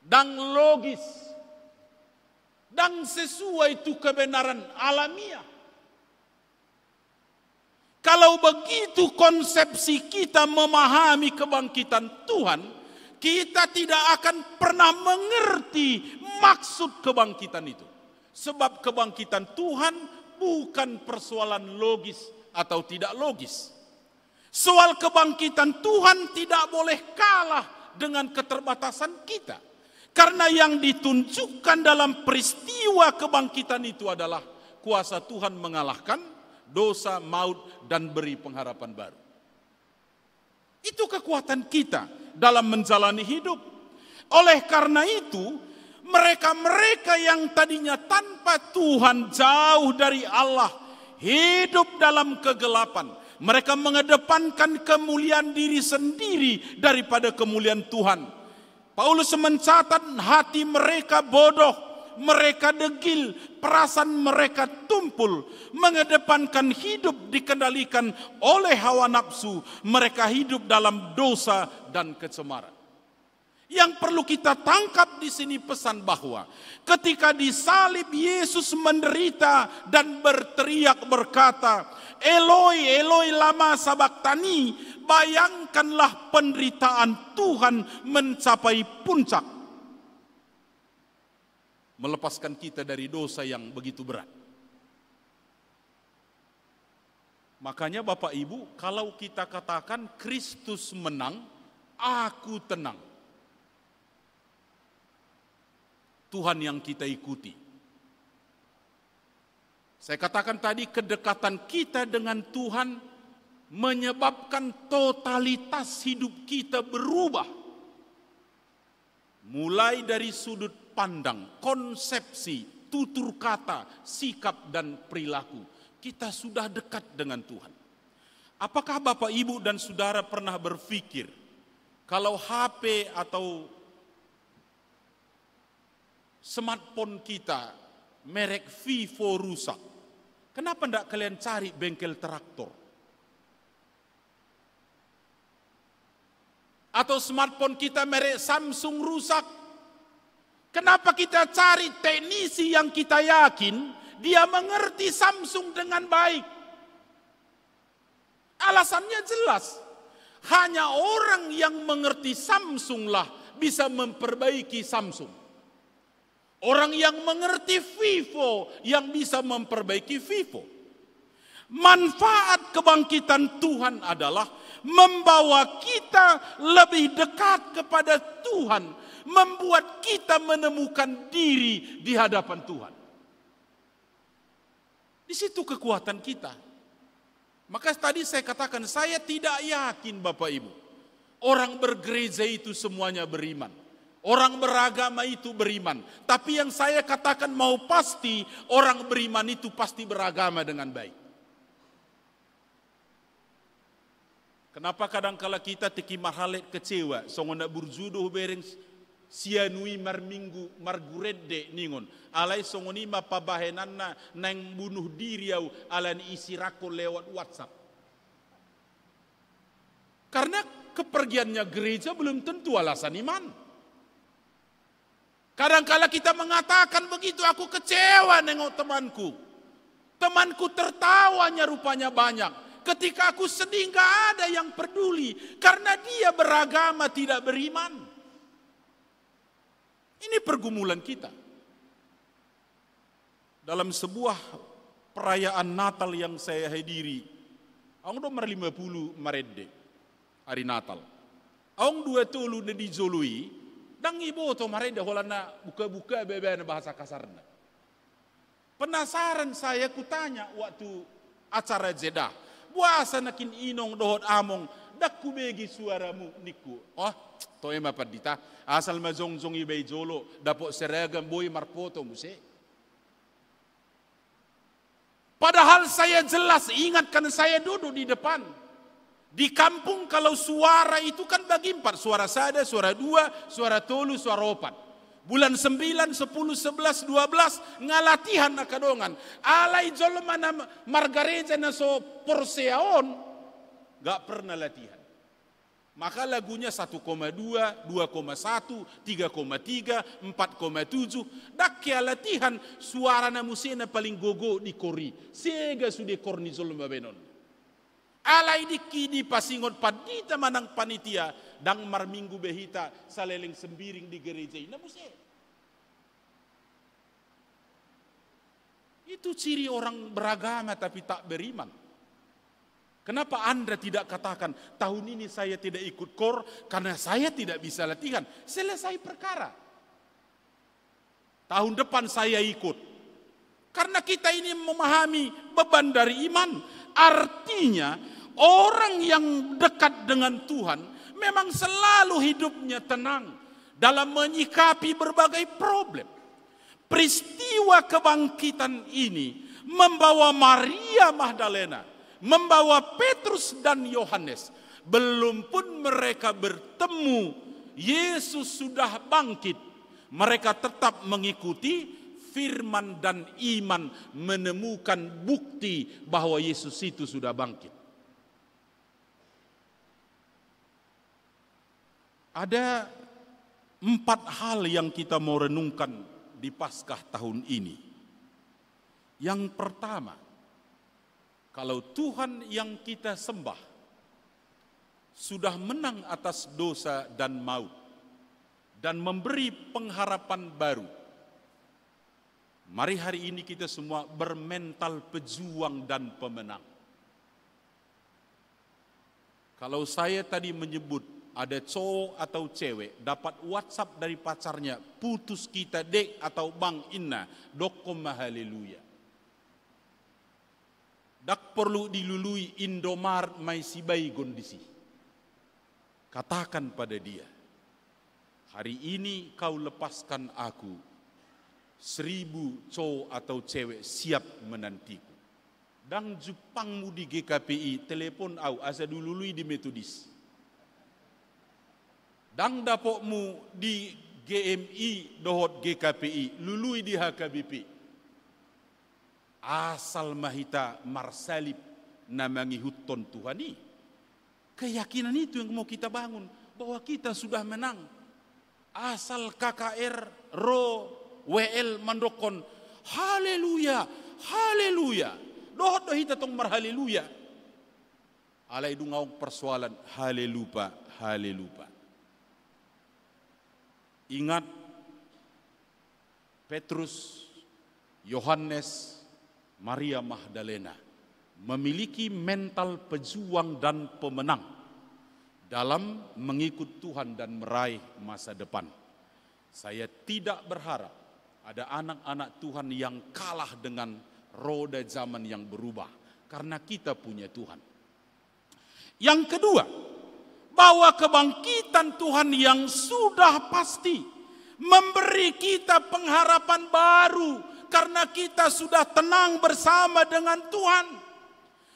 dang logis, dang sesuai itu kebenaran alamiah. Kalau begitu konsepsi kita memahami kebangkitan Tuhan, kita tidak akan pernah mengerti maksud kebangkitan itu. Sebab kebangkitan Tuhan bukan persoalan logis atau tidak logis. Soal kebangkitan Tuhan tidak boleh kalah dengan keterbatasan kita. Karena yang ditunjukkan dalam peristiwa kebangkitan itu adalah kuasa Tuhan mengalahkan dosa, maut, dan beri pengharapan baru. Itu kekuatan kita dalam menjalani hidup. Oleh karena itu, mereka-mereka yang tadinya tanpa Tuhan, jauh dari Allah, hidup dalam kegelapan. Mereka mengedepankan kemuliaan diri sendiri daripada kemuliaan Tuhan. Paulus mencatat hati mereka bodoh, mereka degil, perasaan mereka tumpul, mengedepankan hidup dikendalikan oleh hawa nafsu. Mereka hidup dalam dosa dan kecemaran. Yang perlu kita tangkap di sini pesan bahwa ketika disalib Yesus menderita dan berteriak berkata, Eloi, Eloi lama sabachthani, bayangkanlah penderitaan Tuhan mencapai puncak. Melepaskan kita dari dosa yang begitu berat. Makanya Bapak Ibu, kalau kita katakan Kristus menang, aku tenang. Tuhan yang kita ikuti. Saya katakan tadi, kedekatan kita dengan Tuhan menyebabkan totalitas hidup kita berubah. Mulai dari sudut pandang, konsepsi, tutur kata, sikap dan perilaku. Kita sudah dekat dengan Tuhan. Apakah Bapak, Ibu dan Saudara pernah berpikir kalau HP atau smartphone kita merek Vivo rusak, kenapa tidak kalian cari bengkel traktor? Atau smartphone kita merek Samsung rusak, kenapa kita cari teknisi yang kita yakin dia mengerti Samsung dengan baik? Alasannya jelas, hanya orang yang mengerti Samsung lah bisa memperbaiki Samsung. Orang yang mengerti Vivo yang bisa memperbaiki Vivo. Manfaat kebangkitan Tuhan adalah membawa kita lebih dekat kepada Tuhan, membuat kita menemukan diri di hadapan Tuhan. Di situ kekuatan kita. Maka tadi saya katakan, saya tidak yakin Bapak Ibu, orang bergereja itu semuanya beriman. Orang beragama itu beriman. Tapi yang saya katakan mau pasti, orang beriman itu pasti beragama dengan baik. Kenapa kadang-kala kita teki marhalet kecewa, songonda burjudoh bereng sianui marminggu marguredde ningon. Alai songoni ma pabahenanna nang bunuh diri au alan isi rakol lewat WhatsApp. Karena kepergiannya gereja belum tentu alasan iman. Kadang-kala kita mengatakan begitu, aku kecewa nengok temanku. Temanku tertawanya rupanya banyak. Ketika aku sedih gak ada yang peduli. Karena dia beragama tidak beriman. Ini pergumulan kita. Dalam sebuah perayaan Natal yang saya hadiri. Ang 50 Marede. Hari Natal. Ang 2 tulu na dijolui. Dang ibo to Marede. Wala na buka-buka bebe na bahasa kasarna. Penasaran saya kutanya waktu acara Jeddah. Buasa nakin inong dohot among. Dak kubegi suaramu niku. Oh, to ema padita. Asal mazong-zong ibay jolo. Dapok seragam boy marpoto muse. Padahal saya jelas ingatkan saya duduk di depan. Di kampung kalau suara itu kan bagi 4. Suara sada, suara 2, suara tolu, suara 4. Bulan 9, 10, 11, 12 ngalatihan na kadongan. Alay jolma na margareja na so porseaon. Gak pernah latihan. Maka lagunya 1,2, 2,1, 3,3, 4,7. Dak kaya latihan suara na musena paling gogo di kori. Sega sude korni jolma benon. Alay di pasingon padita manang panitia. Dang marminggu behita saleleng sembiring di gereja ina muse. Itu ciri orang beragama tapi tak beriman. Kenapa Anda tidak katakan tahun ini saya tidak ikut kor karena saya tidak bisa latihan? Selesai perkara. Tahun depan saya ikut. Karena kita ini memahami beban dari iman. Artinya orang yang dekat dengan Tuhan memang selalu hidupnya tenang dalam menyikapi berbagai problem. Peristiwa kebangkitan ini membawa Maria Magdalena, membawa Petrus dan Yohanes. Belum pun mereka bertemu, Yesus sudah bangkit. Mereka tetap mengikuti firman dan iman, menemukan bukti bahwa Yesus itu sudah bangkit. Ada 4 hal yang kita mau renungkan di Paskah tahun ini. Yang pertama, kalau Tuhan yang kita sembah sudah menang atas dosa dan maut dan memberi pengharapan baru, mari hari ini kita semua bermental pejuang dan pemenang. Kalau saya tadi menyebut ada cowok atau cewek dapat WhatsApp dari pacarnya, putus kita dek atau bang inna, dokom haleluya. Dak perlu dilului Indomaret mai sibai kondisi. Katakan pada dia, hari ini kau lepaskan aku, 1000 cowok atau cewek siap menantiku. Dang Jepangmu di GKPI, telepon au asa dulului di Metodis. Dang dapokmu di GMI dohot GKPI, lului di HKBP. Asal mahita marsalib namangi huton Tuhani. Keyakinan itu yang mau kita bangun, bahwa kita sudah menang. Asal KKR, RO, WL mandokon, haleluya, haleluya. Dohot dohita tong marhaleluya. Alai dungau persoalan, halelupa, halelupa. Ingat Petrus, Yohanes, Maria Magdalena memiliki mental pejuang dan pemenang dalam mengikut Tuhan dan meraih masa depan. Saya tidak berharap ada anak-anak Tuhan yang kalah dengan roda zaman yang berubah, karena kita punya Tuhan. Yang kedua, bahwa kebangkitan Tuhan yang sudah pasti memberi kita pengharapan baru karena kita sudah tenang bersama dengan Tuhan.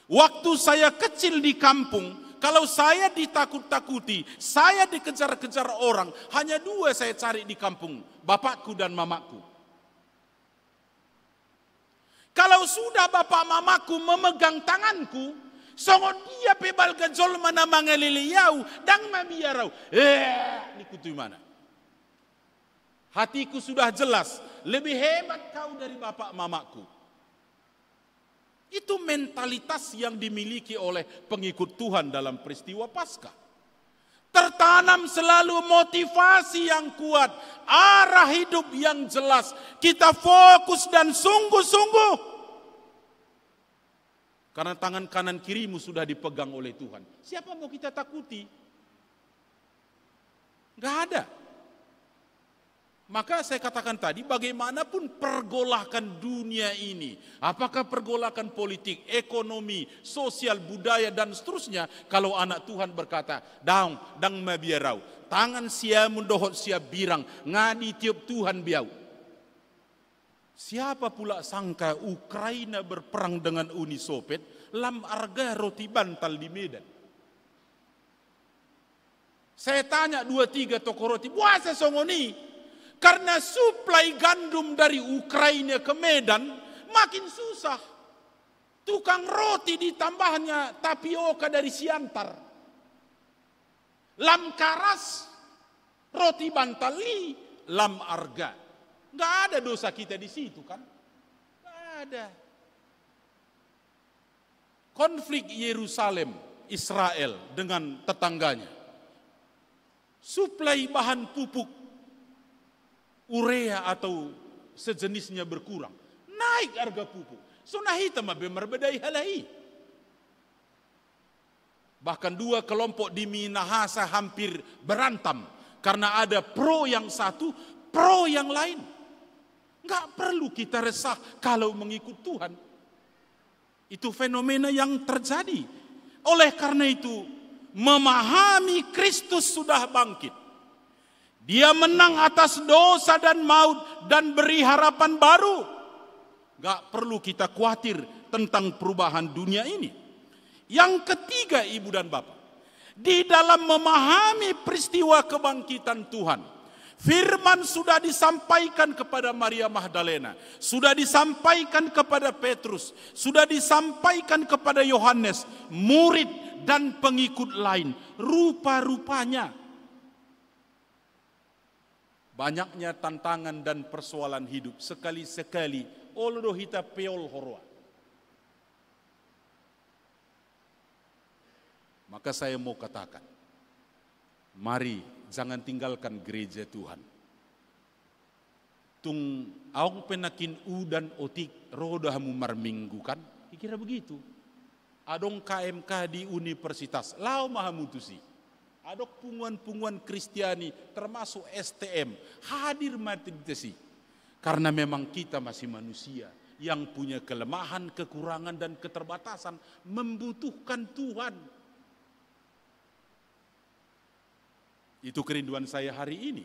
Waktu saya kecil di kampung, kalau saya ditakut-takuti, saya dikejar-kejar orang, hanya 2 saya cari di kampung, bapakku dan mamaku. Kalau sudah bapak mamaku memegang tanganku, songon dia pebal gajol mana mangeliliyau dang mamiarau. Ini kutu mana? Hatiku sudah jelas, lebih hebat kau dari bapak mamaku. Itu mentalitas yang dimiliki oleh pengikut Tuhan dalam peristiwa Paskah. Tertanam selalu motivasi yang kuat, arah hidup yang jelas. Kita fokus dan sungguh-sungguh. Karena tangan kanan kirimu sudah dipegang oleh Tuhan. Siapa mau kita takuti? Gak ada. Maka saya katakan tadi, bagaimanapun pergolakan dunia ini, apakah pergolakan politik, ekonomi, sosial, budaya, dan seterusnya, kalau anak Tuhan berkata, dang mabiarau, tangan siamun dohot siap birang, ngadi tiup Tuhan biau. Siapa pula sangka Ukraina berperang dengan Uni Soviet, lam arga roti bantal di Medan. Saya tanya 2-3 toko roti, puasa songoni. Karena suplai gandum dari Ukraina ke Medan makin susah. Tukang roti ditambahnya tapioka dari Siantar. Lam karas, roti bantali, lam arga. Nggak ada dosa kita di situ kan? Nggak ada. Konflik Yerusalem, Israel dengan tetangganya. Suplai bahan pupuk urea atau sejenisnya berkurang, naik harga pupuk. Sunahita mabemar bedai halai. Bahkan 2 kelompok di Minahasa hampir berantam karena ada pro yang satu, pro yang lain. Nggak perlu kita resah kalau mengikut Tuhan. Itu fenomena yang terjadi. Oleh karena itu, memahami Kristus sudah bangkit. Dia menang atas dosa dan maut dan beri harapan baru. Gak perlu kita khawatir tentang perubahan dunia ini. Yang ketiga, Ibu dan Bapak, di dalam memahami peristiwa kebangkitan Tuhan, firman sudah disampaikan kepada Maria Magdalena, sudah disampaikan kepada Petrus, sudah disampaikan kepada Yohanes, murid dan pengikut lain. Rupa-rupanya banyaknya tantangan dan persoalan hidup. Sekali-sekali olodo hita peol horwa. Maka saya mau katakan, mari jangan tinggalkan gereja Tuhan. Tung aung penakin u dan otik rodahamu marminggu kan? Kira begitu. Adong KMK di universitas, lau mahamutusi. Adok punguan-punguan Kristiani termasuk STM hadir materi karena memang kita masih manusia yang punya kelemahan, kekurangan dan keterbatasan, membutuhkan Tuhan. Itu kerinduan saya hari ini.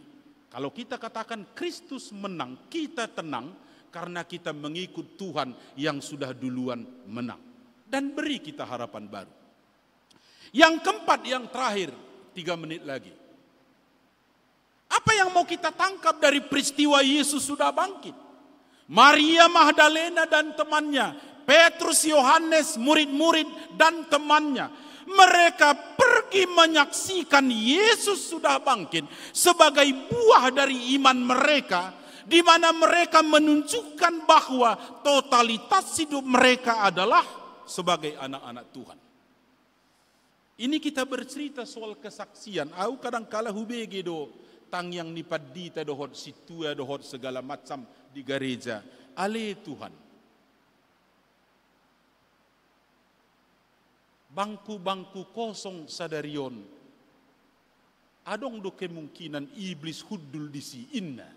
Kalau kita katakan Kristus menang, kita tenang karena kita mengikut Tuhan yang sudah duluan menang dan beri kita harapan baru. Yang keempat, yang terakhir, 3 menit lagi. Apa yang mau kita tangkap dari peristiwa Yesus sudah bangkit? Maria Magdalena dan temannya, Petrus, Yohanes, murid-murid dan temannya, mereka pergi menyaksikan Yesus sudah bangkit sebagai buah dari iman mereka, di mana mereka menunjukkan bahwa totalitas hidup mereka adalah sebagai anak-anak Tuhan. Ini kita bercerita soal kesaksian. Aku kadang-kala hubege do tang yang nipadita dohot situa dohot segala macam di gereja. Ale Tuhan. Bangku-bangku kosong sadarion. Adong do kemungkinan iblis hudul disi inna.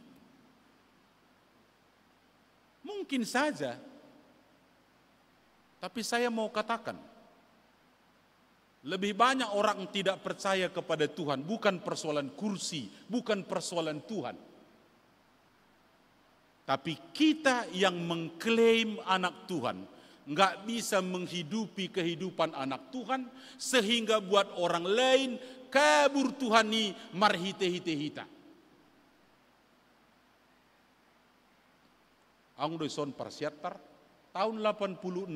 Mungkin saja. Tapi saya mau katakan, lebih banyak orang tidak percaya kepada Tuhan, bukan persoalan kursi, bukan persoalan Tuhan. Tapi kita yang mengklaim anak Tuhan, nggak bisa menghidupi kehidupan anak Tuhan, sehingga buat orang lain kabur Tuhani marhite-hite-hita. Ang doison parsiatar, tahun 86,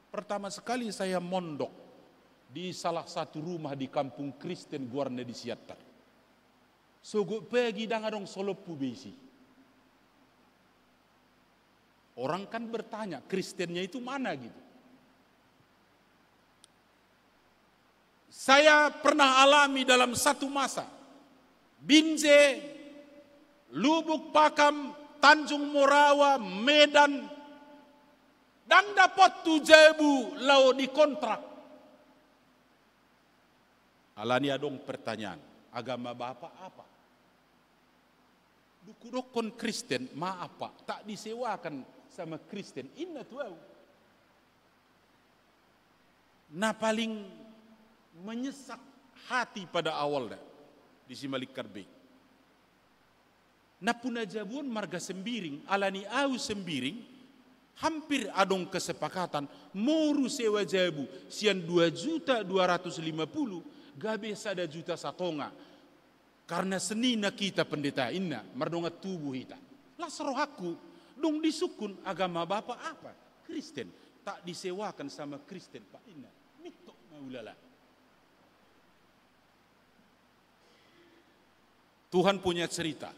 pertama sekali saya mondok di salah satu rumah di kampung Kristen Guarna di Siatar. Sogo pergi dangadong solopu besi. Orang kan bertanya, Kristennya itu mana gitu. Saya pernah alami dalam satu masa, Binjai, Lubuk Pakam, Tanjung Morawa, Medan, dan dapat 7.000 lau di kontrak. Alani adong pertanyaan, agama Bapak apa? Dukudokon Kristen, ma apa? Tak disewakan sama Kristen, inna tuau. Nah paling menyesak hati pada awalnya di Simalik Karbek. Nah punajabun marga sembiring, alani au sembiring, hampir adong kesepakatan, moru sewa jabu, sian 2.250.000, gabe sada juta satonga. Karena senina kita pendeta inna, merdonga tubuh kita. Lah serohaku, dong disukun agama Bapak apa? Kristen. Tak disewakan sama Kristen, Pak Inna. Mitok maulala. Tuhan punya cerita.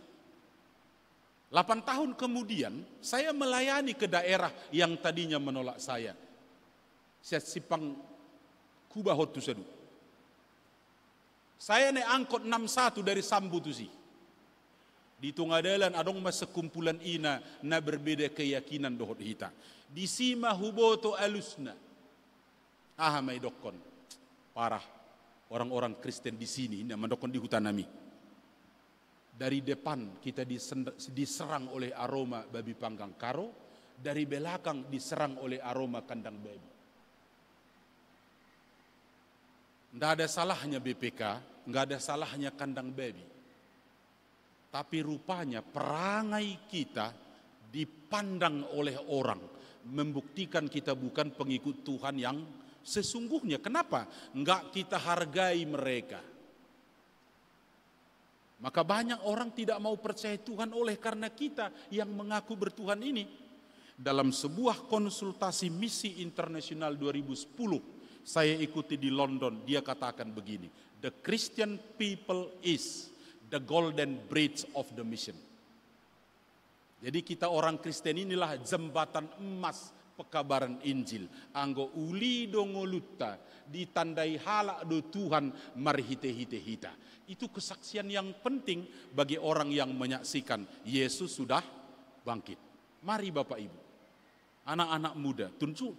8 tahun kemudian, saya melayani ke daerah yang tadinya menolak saya. Saya Sipang Kubahot Tusadu. Saya naik angkot 61 dari Sambu Tusi. Di Tungadalan adong mas sekumpulan ina na berbeda keyakinan dohot hita. Di Sima Huboto Alusna. Mai dokon. Parah. Orang-orang Kristen di sini na mendokon di hutan nami. Dari depan kita diserang oleh aroma babi panggang karo, dari belakang diserang oleh aroma kandang babi. Nggak ada salahnya BPK, nggak ada salahnya kandang babi. Tapi rupanya perangai kita dipandang oleh orang, membuktikan kita bukan pengikut Tuhan yang sesungguhnya. Kenapa? Nggak kita hargai mereka. Maka banyak orang tidak mau percaya Tuhan oleh karena kita yang mengaku bertuhan ini. Dalam sebuah konsultasi misi internasional 2010, saya ikuti di London, dia katakan begini, the Christian people is the golden bridge of the mission. Jadi kita orang Kristen inilah jembatan emas pekabaran Injil. Anggo uli dongolutta ditandai halak do Tuhan marhite-hite hita. Itu kesaksian yang penting bagi orang yang menyaksikan Yesus sudah bangkit. Mari Bapak Ibu, anak-anak muda,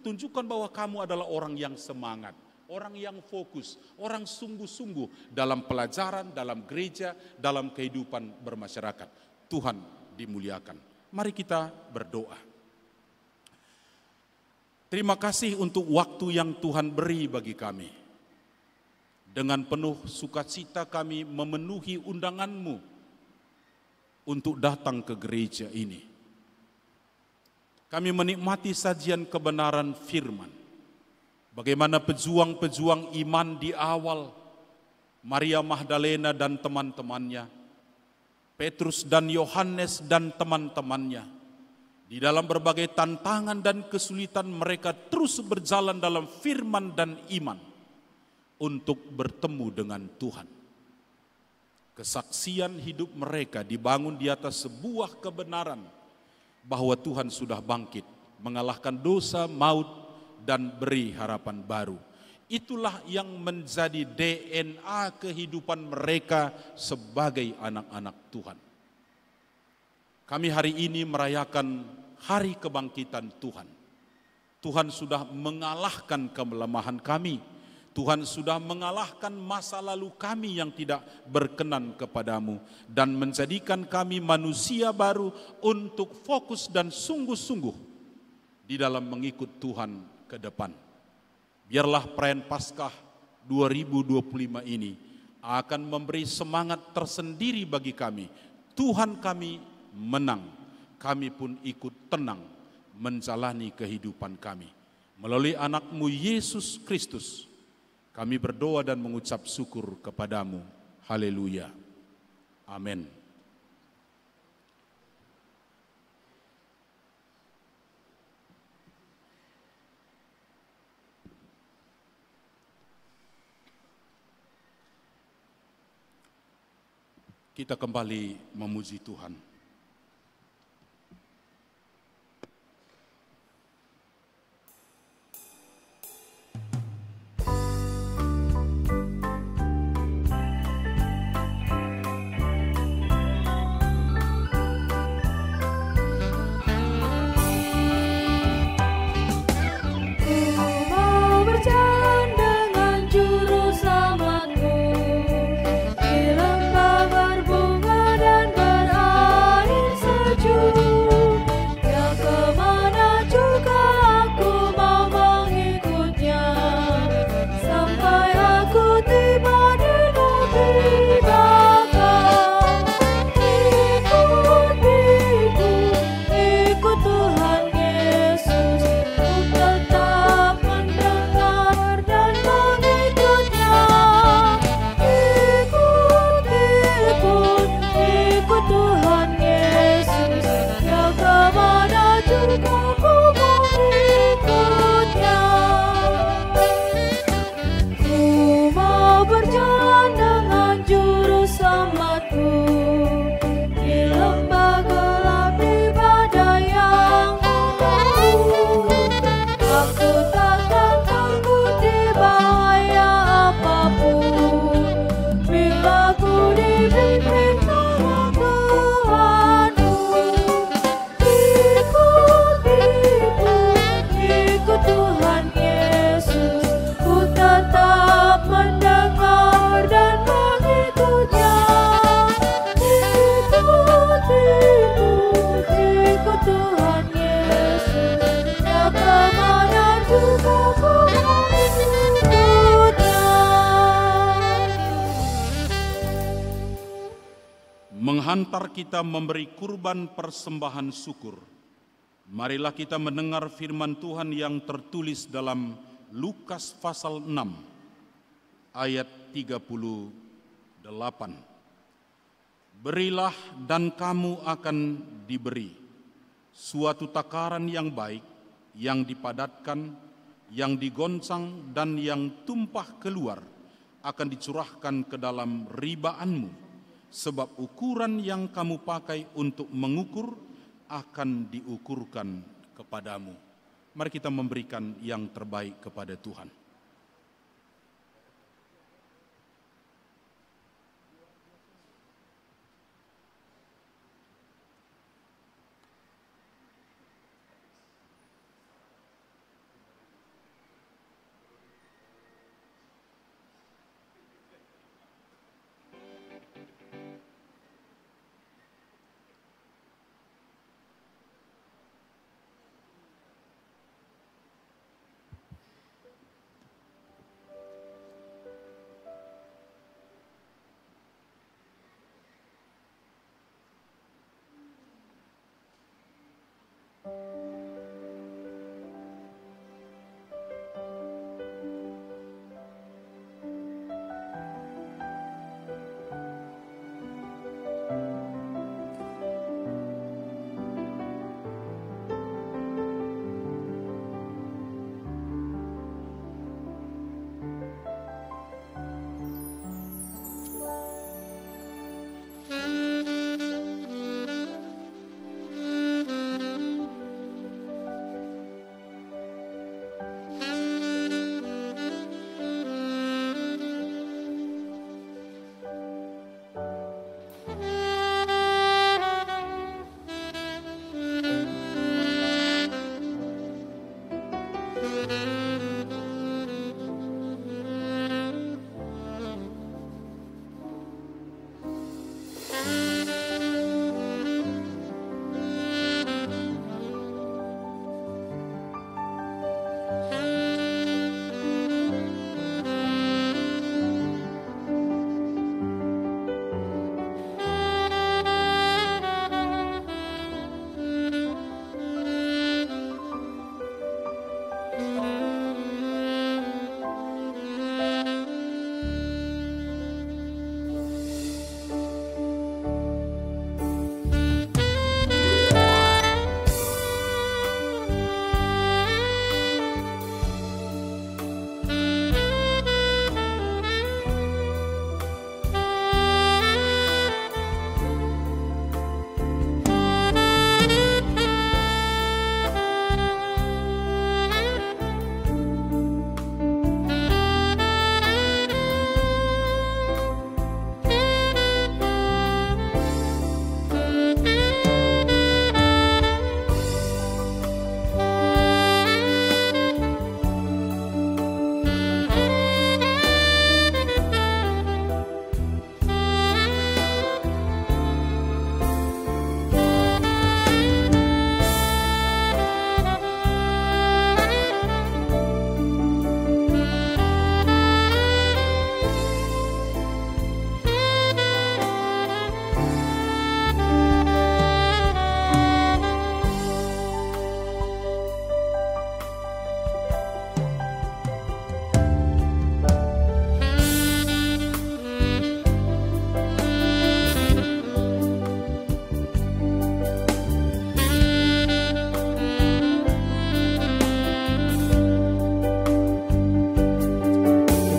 tunjukkan bahwa kamu adalah orang yang semangat, orang yang fokus, orang sungguh-sungguh dalam pelajaran, dalam gereja, dalam kehidupan bermasyarakat. Tuhan dimuliakan. Mari kita berdoa. Terima kasih untuk waktu yang Tuhan beri bagi kami. Dengan penuh sukacita kami memenuhi undangan-Mu untuk datang ke gereja ini. Kami menikmati sajian kebenaran firman. Bagaimana pejuang-pejuang iman di awal, Maria Magdalena dan teman-temannya, Petrus dan Yohanes dan teman-temannya, di dalam berbagai tantangan dan kesulitan mereka terus berjalan dalam firman dan iman untuk bertemu dengan Tuhan. Kesaksian hidup mereka dibangun di atas sebuah kebenaran bahwa Tuhan sudah bangkit, mengalahkan dosa, maut, dan beri harapan baru. Itulah yang menjadi DNA kehidupan mereka sebagai anak-anak Tuhan. Kami hari ini merayakan hari kebangkitan Tuhan. Tuhan sudah mengalahkan kelemahan kami. Tuhan sudah mengalahkan masa lalu kami yang tidak berkenan kepadamu dan menjadikan kami manusia baru untuk fokus dan sungguh-sungguh di dalam mengikut Tuhan ke depan. Biarlah perayaan Paskah 2025 ini akan memberi semangat tersendiri bagi kami. Tuhan kami menang, kami pun ikut tenang menjalani kehidupan kami. Melalui anak-Mu Yesus Kristus, kami berdoa dan mengucap syukur kepadamu. Haleluya. Amin. Kita kembali memuji Tuhan. menghantar kita memberi kurban persembahan syukur, marilah kita mendengar firman Tuhan yang tertulis dalam Lukas pasal 6 ayat 38. Berilah dan kamu akan diberi, suatu takaran yang baik, yang dipadatkan, yang digoncang dan yang tumpah keluar akan dicurahkan ke dalam ribaanmu, sebab ukuran yang kamu pakai untuk mengukur akan diukurkan kepadamu. Mari kita memberikan yang terbaik kepada Tuhan.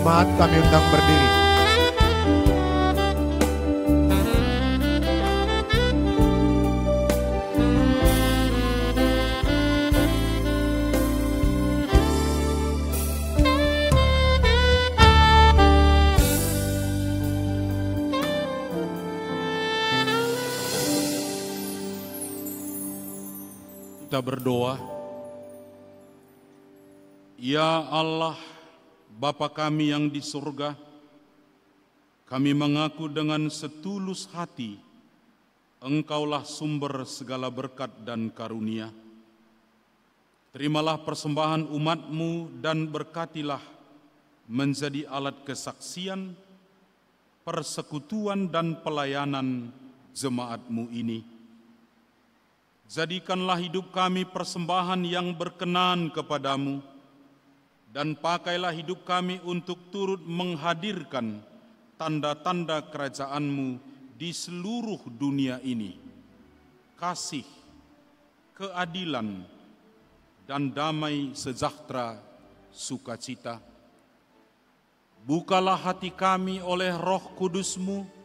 Jemaat kami undang berdiri. Kita berdoa. Ya Allah, Bapa kami yang di surga, kami mengaku dengan setulus hati, Engkaulah sumber segala berkat dan karunia. Terimalah persembahan umat-Mu dan berkatilah menjadi alat kesaksian, persekutuan dan pelayanan jemaat-Mu ini. Jadikanlah hidup kami persembahan yang berkenan kepadamu, dan pakailah hidup kami untuk turut menghadirkan tanda-tanda kerajaan-Mu di seluruh dunia ini. Kasih, keadilan, dan damai sejahtera sukacita. Bukalah hati kami oleh Roh Kudus-Mu,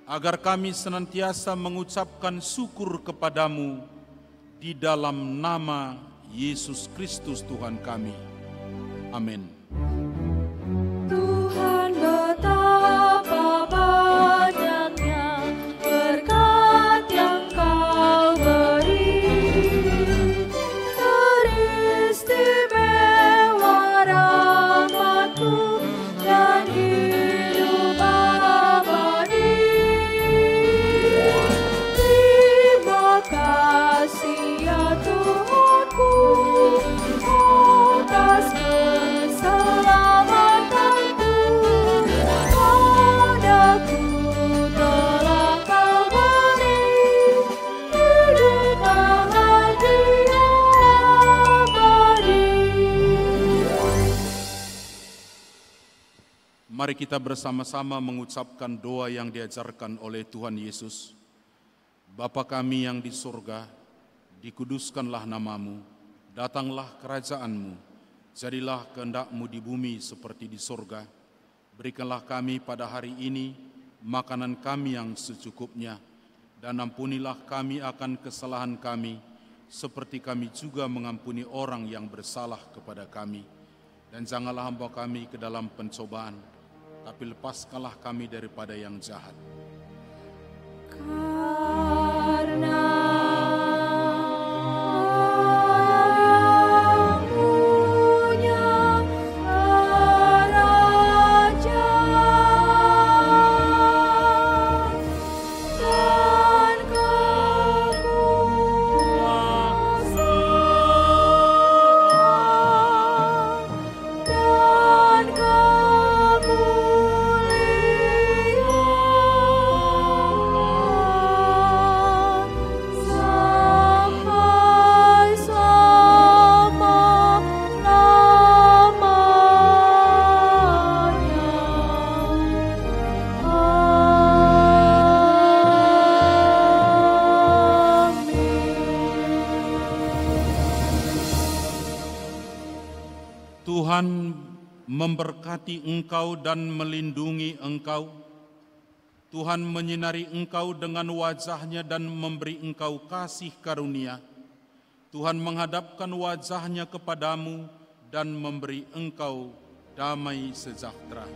agar kami senantiasa mengucapkan syukur kepadamu di dalam nama Yesus Kristus Tuhan kami. Amin. Tuhan, betapa banyaknya berkat yang Kau beri, teristimewa rahmat-Mu dan hidup abadi. Terima kasih ya Tuhanku atas keselamatan-Mu. Padaku telah Kau beri hidup bahagia abadi. Mari kita bersama-sama mengucapkan doa yang diajarkan oleh Tuhan Yesus. Bapa kami yang di surga, dikuduskanlah nama-Mu, datanglah kerajaan-Mu, jadilah kehendak-Mu di bumi seperti di surga. Berikanlah kami pada hari ini makanan kami yang secukupnya, dan ampunilah kami akan kesalahan kami, seperti kami juga mengampuni orang yang bersalah kepada kami. Dan janganlah hamba kami ke dalam pencobaan, tapi lepaskanlah kami daripada yang jahat. Karena punya kerajaan dan kekuasaan dan kemuliaan sampai Tuhan memberkati engkau dan melindungi engkau. Tuhan menyinari engkau dengan wajah-Nya dan memberi engkau kasih karunia. Tuhan menghadapkan wajah-Nya kepadamu dan memberi engkau damai sejahtera.